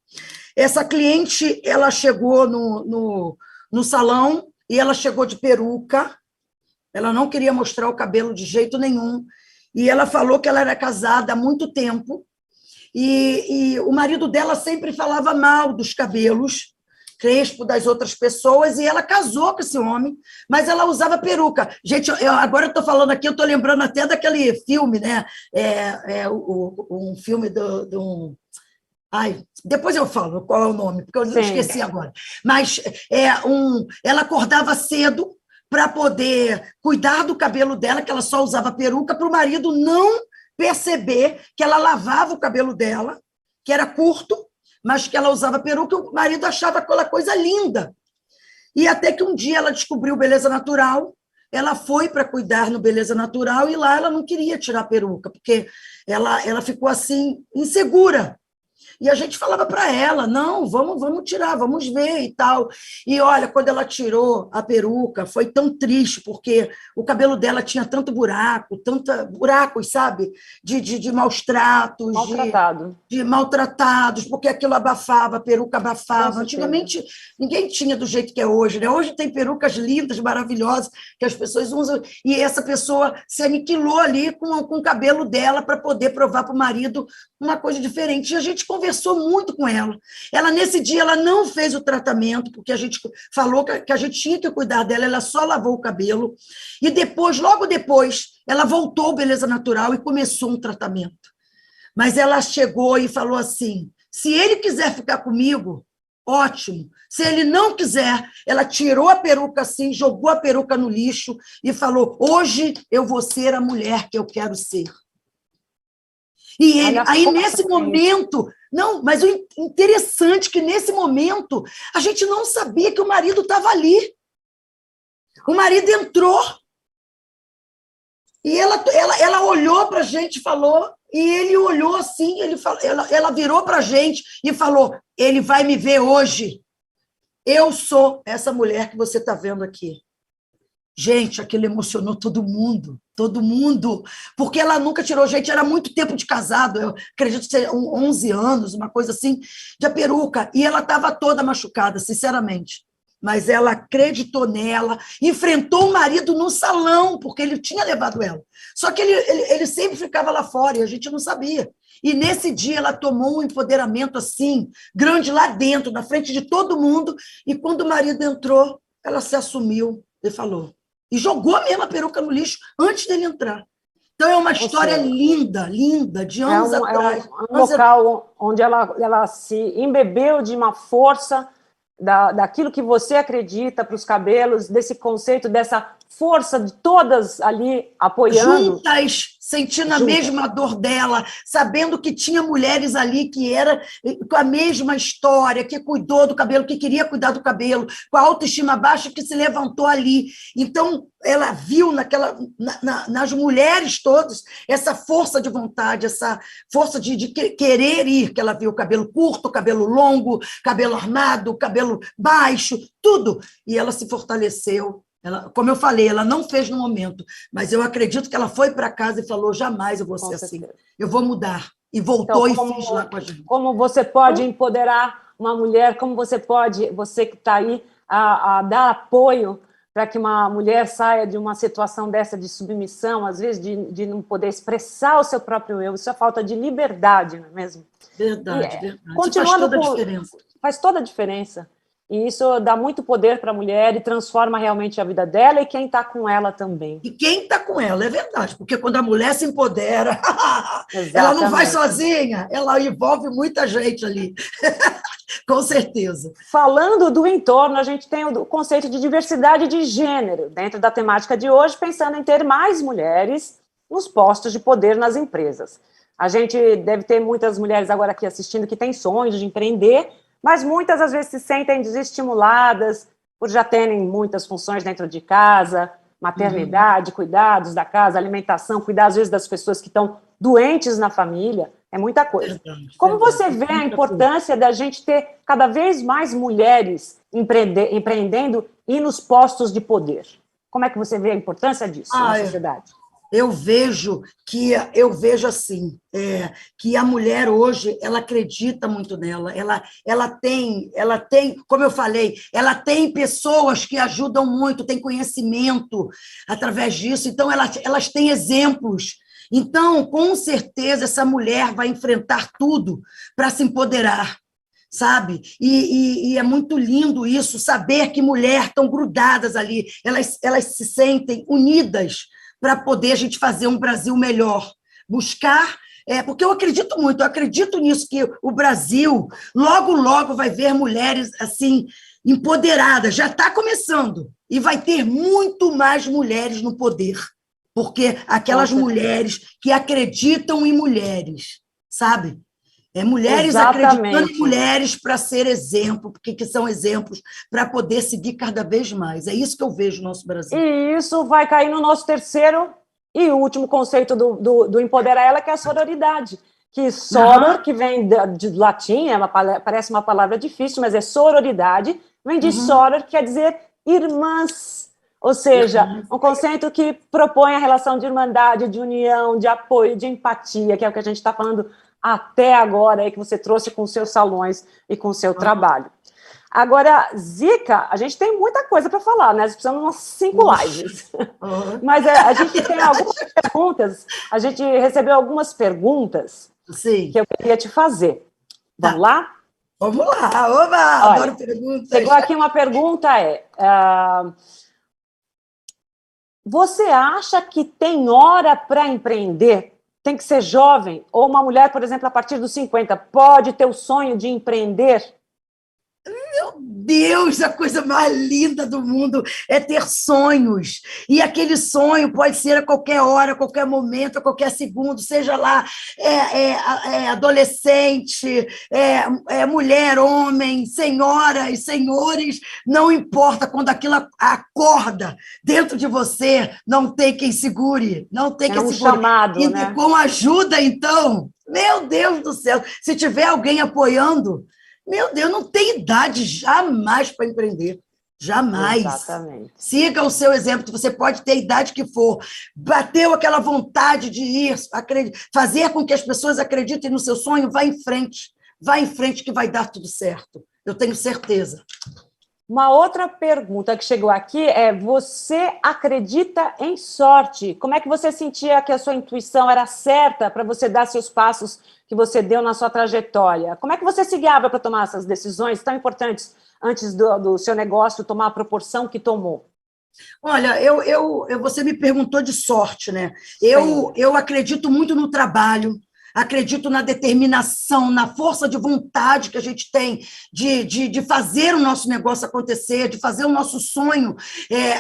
S3: Essa cliente, ela chegou no salão e ela chegou de peruca, ela não queria mostrar o cabelo de jeito nenhum, e ela falou que ela era casada há muito tempo, e o marido dela sempre falava mal dos cabelos crespo das outras pessoas, e ela casou com esse homem, mas ela usava peruca. Gente, agora eu estou falando aqui, eu estou lembrando até daquele filme, né? Um filme de um... Ai, depois eu falo qual é o nome, porque eu esqueci agora. Mas ela acordava cedo para poder cuidar do cabelo dela, que ela só usava peruca, para o marido não perceber que ela lavava o cabelo dela, que era curto, mas que ela usava peruca, o marido achava aquela coisa linda. E até que um dia ela descobriu Beleza Natural, ela foi para cuidar no Beleza Natural e lá ela não queria tirar a peruca, porque ela ficou assim, insegura. E a gente falava para ela, não, vamos tirar, vamos ver e tal. E olha, quando ela tirou a peruca, foi tão triste, porque o cabelo dela tinha tanto buracos, sabe? De maus tratos, de maltratados, porque aquilo abafava, a peruca abafava. Antigamente, ninguém tinha do jeito que é hoje, né? Hoje tem perucas lindas, maravilhosas, que as pessoas usam, e essa pessoa se aniquilou ali com o cabelo dela para poder provar para o marido uma coisa diferente. E a gente conversou muito com ela. Ela, nesse dia, ela não fez o tratamento, porque a gente falou que a gente tinha que cuidar dela, ela só lavou o cabelo. E depois, logo depois, ela voltou ao Beleza Natural e começou um tratamento. Mas ela chegou e falou assim, se ele quiser ficar comigo, ótimo. Se ele não quiser, ela tirou a peruca assim, jogou a peruca no lixo e falou, hoje eu vou ser a mulher que eu quero ser. E ele, aí nesse momento, não, mas o interessante é que nesse momento a gente não sabia que o marido estava ali. O marido entrou. E ela olhou para a gente e falou, e ele olhou assim, ela virou para a gente e falou, ele vai me ver hoje. Eu sou essa mulher que você está vendo aqui. Gente, aquilo emocionou todo mundo, porque ela nunca tirou, gente, era muito tempo de casado, eu acredito que seja 11 anos, uma coisa assim, de peruca, e ela estava toda machucada, sinceramente. Mas ela acreditou nela, enfrentou o marido no salão, porque ele tinha levado ela. Só que ele sempre ficava lá fora, e a gente não sabia. E nesse dia ela tomou um empoderamento assim, grande lá dentro, na frente de todo mundo, e quando o marido entrou, ela se assumiu e falou. E jogou mesmo a peruca no lixo antes dele entrar. Então, é uma história linda, linda, de anos atrás.
S2: É um local onde ela se embebeu de uma força daquilo que você acredita para os cabelos, desse conceito, dessa força de todas ali apoiando.
S3: Juntas, sentindo a mesma dor dela, sabendo que tinha mulheres ali que era com a mesma história, que cuidou do cabelo, que queria cuidar do cabelo, com a autoestima baixa, que se levantou ali. Então, ela viu nas mulheres todas essa força de vontade, essa força de querer ir, que ela viu o cabelo curto, o cabelo longo, cabelo armado, cabelo baixo, tudo. E ela se fortaleceu. Ela, como eu falei, ela não fez no momento, mas eu acredito que ela foi para casa e falou, jamais eu vou ser assim, eu vou mudar. E voltou então, e fez lá com a gente.
S2: Como você pode empoderar uma mulher, como você que está aí, a dar apoio para que uma mulher saia de uma situação dessa de submissão, às vezes de não poder expressar o seu próprio eu, isso é falta de liberdade, não é mesmo?
S3: Verdade.
S2: Continuando
S3: faz toda a diferença.
S2: Faz toda a diferença. E isso dá muito poder para a mulher e transforma realmente a vida dela e quem está com ela também.
S3: E quem está com ela, é verdade, porque quando a mulher se empodera, ela não vai sozinha, ela envolve muita gente ali, com certeza.
S2: Falando do entorno, a gente tem o conceito de diversidade de gênero, dentro da temática de hoje, pensando em ter mais mulheres nos postos de poder nas empresas. A gente deve ter muitas mulheres agora aqui assistindo que têm sonhos de empreender, mas muitas, às vezes, se sentem desestimuladas por já terem muitas funções dentro de casa, maternidade, cuidados da casa, alimentação, cuidar, às vezes, das pessoas que estão doentes na família, é muita coisa. Como você vê a importância da gente ter cada vez mais mulheres empreendendo e nos postos de poder? Como é que você vê a importância disso na sociedade?
S3: Eu vejo assim, que a mulher hoje, ela acredita muito nela, ela tem, como eu falei, ela tem pessoas que ajudam muito, tem conhecimento através disso, então elas têm exemplos. Então, com certeza, essa mulher vai enfrentar tudo para se empoderar, sabe? E é muito lindo isso, saber que mulheres estão grudadas ali, elas se sentem unidas, para poder a gente fazer um Brasil melhor. Buscar, porque eu acredito nisso, que o Brasil logo, logo vai ver mulheres assim empoderadas, já está começando, e vai ter muito mais mulheres no poder, porque aquelas mulheres que acreditam em mulheres, sabe? Mulheres acreditando em mulheres para ser exemplo, porque que são exemplos para poder seguir cada vez mais. É isso que eu vejo no nosso Brasil.
S2: E isso vai cair no nosso terceiro e último conceito do Empodera Ela, que é a sororidade. Que soror, que vem de latim, parece uma palavra difícil, mas é sororidade, vem de soror, que quer dizer irmãs. Ou seja, um conceito que propõe a relação de irmandade, de união, de apoio, de empatia, que é o que a gente está falando até agora, aí, que você trouxe com os seus salões e com o seu trabalho. Agora, Zica, a gente tem muita coisa para falar, né? Nós precisamos de umas 5 lives. Mas a gente tem algumas perguntas, a gente recebeu algumas perguntas que eu queria te fazer. Vamos lá?
S3: Vamos lá, oba! Adoro perguntas.
S2: Chegou aqui uma pergunta, você acha que tem hora para empreender? Tem que ser jovem? Ou uma mulher, por exemplo, a partir dos 50, pode ter o sonho de empreender?
S3: Meu Deus, a coisa mais linda do mundo é ter sonhos. E aquele sonho pode ser a qualquer hora, a qualquer momento, a qualquer segundo, seja lá adolescente, mulher, homem, senhoras, senhores, não importa, quando aquilo acorda dentro de você, não tem quem segure, não tem quem segure.
S2: Chamado,
S3: e
S2: né?
S3: Com ajuda, então, meu Deus do céu, se tiver alguém apoiando, meu Deus, não tem idade jamais para empreender. Jamais.
S2: Exatamente.
S3: Siga o seu exemplo, você pode ter a idade que for. Bateu aquela vontade de ir, fazer com que as pessoas acreditem no seu sonho, vá em frente. Vá em frente que vai dar tudo certo. Eu tenho certeza.
S2: Uma outra pergunta que chegou aqui é: você acredita em sorte? Como é que você sentia que a sua intuição era certa para você dar seus passos que você deu na sua trajetória? Como é que você se guiava para tomar essas decisões tão importantes antes do seu negócio tomar a proporção que tomou?
S3: Olha, você me perguntou de sorte, né? Eu acredito muito no trabalho, acredito na determinação, na força de vontade que a gente tem de fazer o nosso negócio acontecer, de fazer o nosso sonho,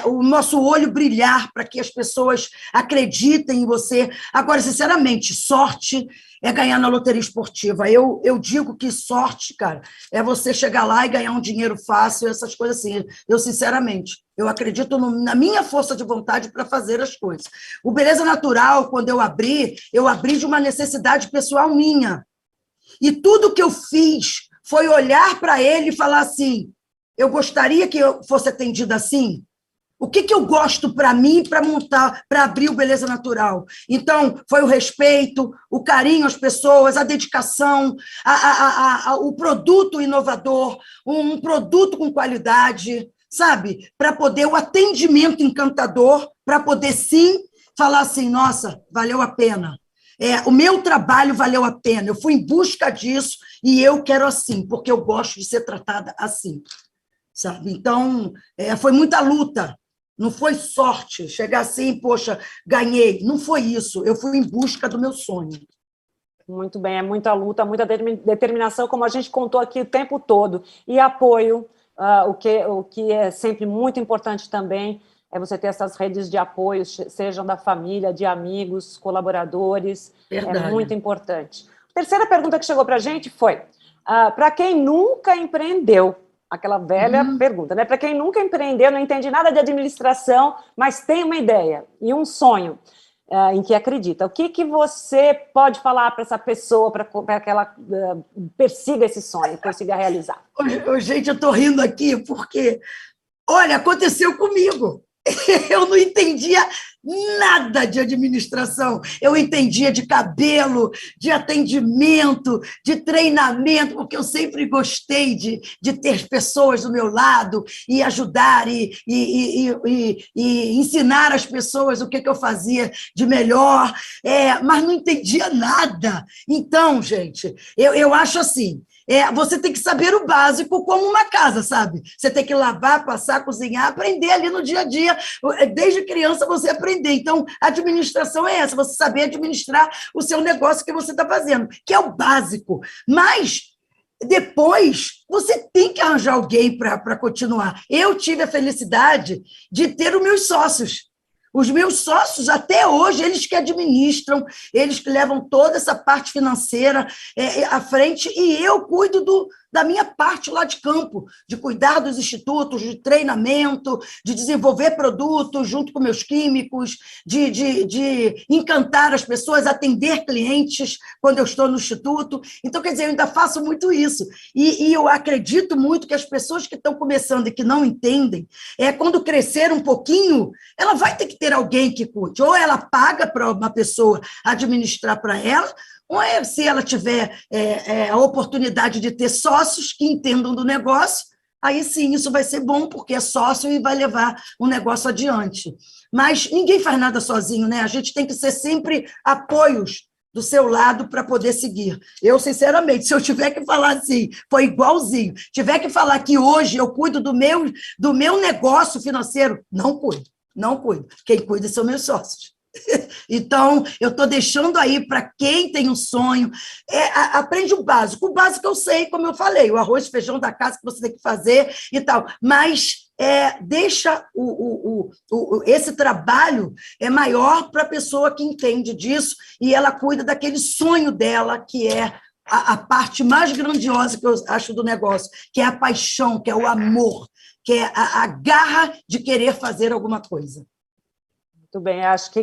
S3: o nosso olho brilhar para que as pessoas acreditem em você. Agora, sinceramente, sorte é ganhar na loteria esportiva. Eu digo que sorte, cara, é você chegar lá e ganhar um dinheiro fácil, essas coisas assim. Sinceramente, eu acredito na minha força de vontade para fazer as coisas. O Beleza Natural, quando eu abri de uma necessidade pessoal minha. E tudo que eu fiz foi olhar para ele e falar assim: eu gostaria que eu fosse atendida assim. O que eu gosto para mim, para montar, para abrir o Beleza Natural? Então, foi o respeito, o carinho às pessoas, a dedicação, o produto inovador, um produto com qualidade, sabe? Para poder, o atendimento encantador, para poder, sim, falar assim: nossa, valeu a pena. O meu trabalho valeu a pena, eu fui em busca disso e eu quero assim, porque eu gosto de ser tratada assim, sabe? Então, foi muita luta. Não foi sorte, chegar assim, poxa, ganhei. Não foi isso, eu fui em busca do meu sonho.
S2: Muito bem, é muita luta, muita determinação, como a gente contou aqui o tempo todo. E apoio, o que é sempre muito importante também, é você ter essas redes de apoio, sejam da família, de amigos, colaboradores. Verdade. É muito importante. A terceira pergunta que chegou para a gente foi: para quem nunca empreendeu, aquela velha pergunta, né? Para quem nunca empreendeu, não entende nada de administração, mas tem uma ideia e um sonho em que acredita. O que você pode falar para essa pessoa para que ela persiga esse sonho, consiga realizar?
S3: Gente, eu estou rindo aqui porque, olha, aconteceu comigo. Eu não entendia nada de administração, eu entendia de cabelo, de atendimento, de treinamento, porque eu sempre gostei de ter pessoas do meu lado e ajudar e ensinar as pessoas o que eu fazia de melhor, mas não entendia nada. Então, gente, eu acho assim, você tem que saber o básico como uma casa, sabe? Você tem que lavar, passar, cozinhar, aprender ali no dia a dia. Desde criança você aprender. Então, a administração é essa, você saber administrar o seu negócio que você está fazendo, que é o básico. Mas, depois, você tem que arranjar alguém para continuar. Eu tive a felicidade de ter os meus sócios. Os meus sócios, até hoje, eles que administram, eles que levam toda essa parte financeira à frente, e eu cuido da minha parte lá de campo, de cuidar dos institutos, de treinamento, de desenvolver produtos junto com meus químicos, de encantar as pessoas, atender clientes quando eu estou no instituto. Então, quer dizer, eu ainda faço muito isso. E eu acredito muito que as pessoas que estão começando e que não entendem, quando crescer um pouquinho, ela vai ter que ter alguém que cuide. Ou ela paga para uma pessoa administrar para ela, ou se ela tiver a oportunidade de ter sócios que entendam do negócio, aí sim, isso vai ser bom, porque é sócio e vai levar o negócio adiante. Mas ninguém faz nada sozinho, né? A gente tem que ser sempre apoios do seu lado para poder seguir. Eu, sinceramente, se eu tiver que falar assim, foi igualzinho, tiver que falar que hoje eu cuido do meu negócio financeiro, não cuido. Quem cuida são meus sócios. Então, eu estou deixando aí para quem tem um sonho, aprende o básico. O básico eu sei, como eu falei, o arroz e feijão da casa que você tem que fazer e tal, mas deixa esse trabalho maior para a pessoa que entende disso e ela cuida daquele sonho dela, que é a parte mais grandiosa que eu acho do negócio, que é a paixão, que é o amor, que é a garra de querer fazer alguma coisa.
S2: Muito bem, acho que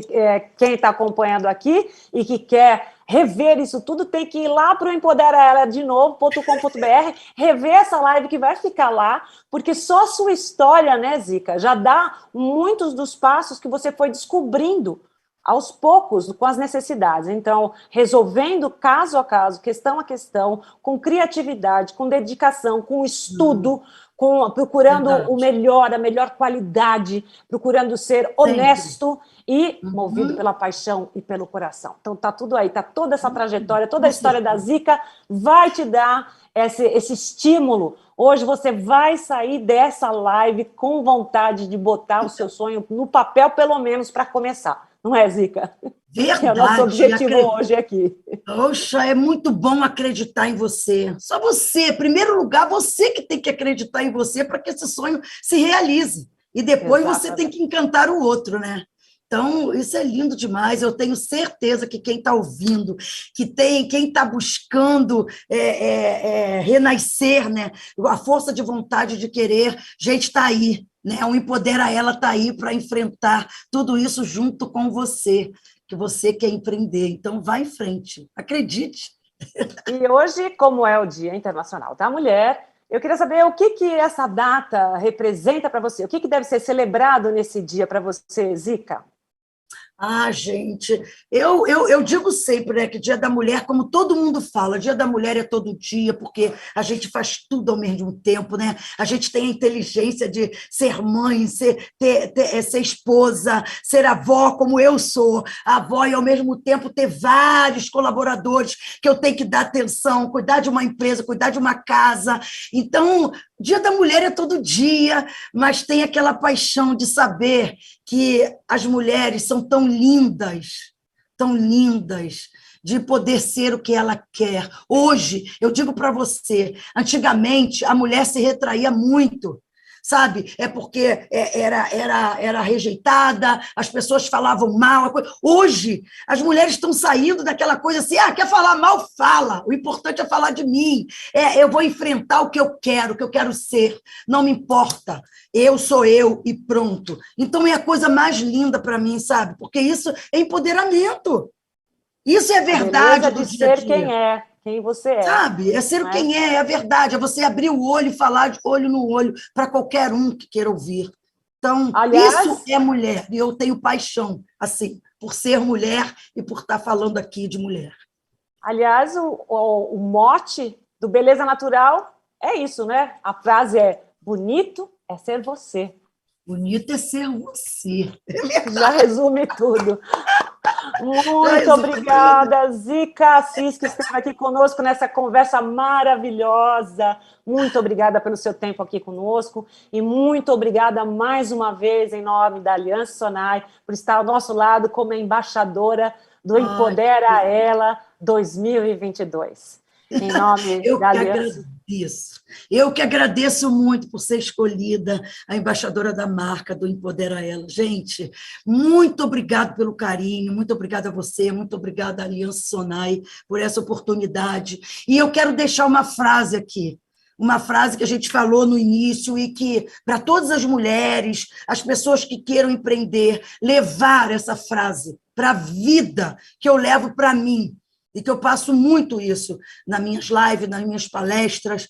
S2: quem está acompanhando aqui e que quer rever isso tudo tem que ir lá para o empoderaela-de-novo.com.br, rever essa live que vai ficar lá, porque só a sua história, né, Zica, já dá muitos dos passos que você foi descobrindo aos poucos, com as necessidades. Então, resolvendo caso a caso, questão a questão, com criatividade, com dedicação, com estudo, procurando o melhor, a melhor qualidade, procurando ser honesto e movido pela paixão e pelo coração. Então, está tudo aí, está toda essa trajetória, toda a história da Zica vai te dar esse estímulo. Hoje você vai sair dessa live com vontade de botar o seu sonho no papel, pelo menos para começar. Não é, Zica?
S3: Verdade.
S2: Que é o nosso objetivo hoje aqui.
S3: Poxa, é muito bom acreditar em você. Só você, em primeiro lugar, você que tem que acreditar em você para que esse sonho se realize. E depois você tem que encantar o outro, né? Então, isso é lindo demais. Eu tenho certeza que quem está ouvindo, quem está buscando renascer, né? A força de vontade de querer, gente, está aí. Né? O Empodera Ela está aí para enfrentar tudo isso junto com você, que você quer empreender. Então, vá em frente, acredite.
S2: E hoje, como é o Dia Internacional da Mulher, eu queria saber o que essa data representa para você, o que deve ser celebrado nesse dia para você, Zica?
S3: Ah, gente, eu digo sempre, né, que Dia da Mulher, como todo mundo fala, Dia da Mulher é todo dia, porque a gente faz tudo ao mesmo tempo, né? A gente tem a inteligência de ser mãe, ser esposa, ser avó, como eu sou, avó, e ao mesmo tempo ter vários colaboradores que eu tenho que dar atenção, cuidar de uma empresa, cuidar de uma casa. Então, Dia da Mulher é todo dia, mas tem aquela paixão de saber que as mulheres são tão lindas, de poder ser o que ela quer. Hoje, eu digo para você, antigamente a mulher se retraía muito, sabe? É porque era rejeitada, as pessoas falavam mal. Hoje, as mulheres estão saindo daquela coisa assim, quer falar mal, fala. O importante é falar de mim. Eu vou enfrentar o que eu quero ser. Não me importa. Eu sou eu e pronto. Então, é a coisa mais linda para mim, sabe? Porque isso é empoderamento. Isso é verdade do dia a dia.
S2: Ser quem é. Quem você é.
S3: Sabe? É ser quem é a verdade, é você abrir o olho e falar de olho no olho para qualquer um que queira ouvir. Então, isso é mulher, e eu tenho paixão, assim, por ser mulher e por estar falando aqui de mulher.
S2: Aliás, o mote do Beleza Natural é isso, né? A frase é: bonito é ser você.
S3: Bonito é ser você.
S2: Já resume tudo. Muito obrigada, Zica Assis, que esteve aqui conosco nessa conversa maravilhosa. Muito obrigada pelo seu tempo aqui conosco e muito obrigada mais uma vez, em nome da Aliança Sonai, por estar ao nosso lado como embaixadora do Empodera Ela 2022. Em nome da Aliança.
S3: Eu que agradeço muito por ser escolhida a embaixadora da marca do Empodera Ela. Gente, muito obrigado pelo carinho, muito obrigada a você, muito obrigada à Aliança Sonai por essa oportunidade. E eu quero deixar uma frase aqui, uma frase que a gente falou no início e que, para todas as mulheres, as pessoas que queiram empreender, levar essa frase para a vida que eu levo para mim, e que eu passo muito isso nas minhas lives, nas minhas palestras,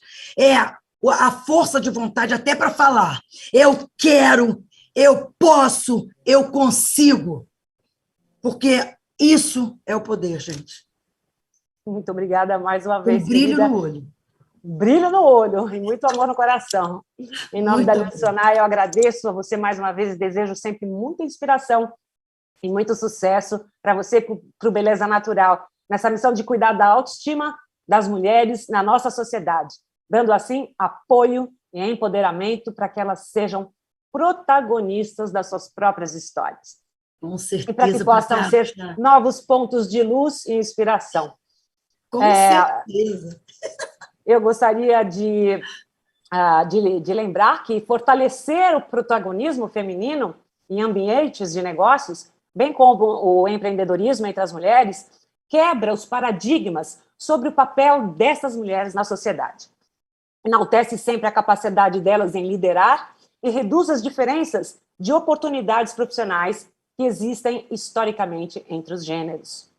S3: a força de vontade até para falar. Eu quero, eu posso, eu consigo. Porque isso é o poder, gente.
S2: Muito obrigada mais uma vez.
S3: Um brilho no olho.
S2: Brilho no olho e muito amor no coração. Em nome da Aliança Sonai, eu agradeço a você mais uma vez e desejo sempre muita inspiração e muito sucesso para você, para o Beleza Natural, nessa missão de cuidar da autoestima das mulheres na nossa sociedade, dando assim apoio e empoderamento para que elas sejam protagonistas das suas próprias histórias.
S3: Com
S2: E para que
S3: certeza.
S2: possam ser novos pontos de luz e inspiração.
S3: Com certeza.
S2: Eu gostaria de lembrar que fortalecer o protagonismo feminino em ambientes de negócios, bem como o empreendedorismo entre as mulheres, quebra os paradigmas sobre o papel dessas mulheres na sociedade. Enaltece sempre a capacidade delas em liderar e reduz as diferenças de oportunidades profissionais que existem historicamente entre os gêneros.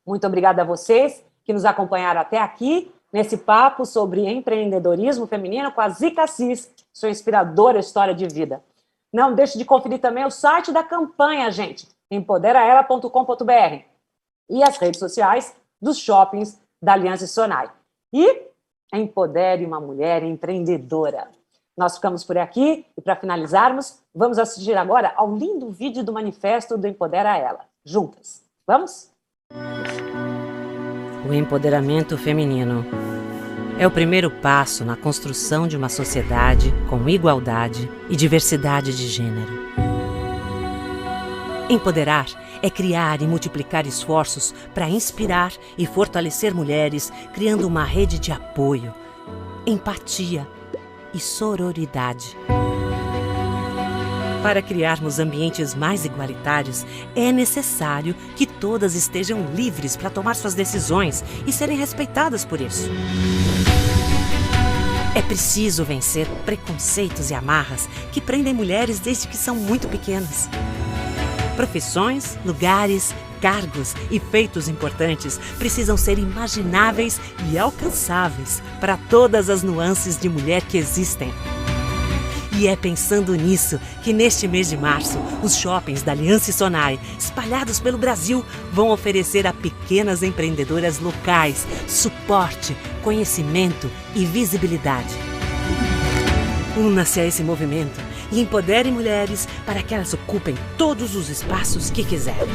S2: Muito obrigada a vocês que nos acompanharam até aqui, nesse papo sobre empreendedorismo feminino com a Zica Assis, sua inspiradora história de vida. Não deixe de conferir também o site da campanha, gente, empoderaela.com.br e as redes sociais dos shoppings da Aliança Sonai. E empodere uma mulher empreendedora. Nós ficamos por aqui e, para finalizarmos, vamos assistir agora ao lindo vídeo do manifesto do Empodera Ela. Juntas. Vamos?
S1: O empoderamento feminino é o primeiro passo na construção de uma sociedade com igualdade e diversidade de gênero. Empoderar é criar e multiplicar esforços para inspirar e fortalecer mulheres, criando uma rede de apoio, empatia e sororidade. Para criarmos ambientes mais igualitários, é necessário que todas estejam livres para tomar suas decisões e serem respeitadas por isso. É preciso vencer preconceitos e amarras que prendem mulheres desde que são muito pequenas. Profissões, lugares, cargos e feitos importantes precisam ser imagináveis e alcançáveis para todas as nuances de mulher que existem. E é pensando nisso que neste mês de março, os shoppings da Aliança Sonai, espalhados pelo Brasil, vão oferecer a pequenas empreendedoras locais suporte, conhecimento e visibilidade. Una-se a esse movimento e empodere mulheres para que elas ocupem todos os espaços que quiserem.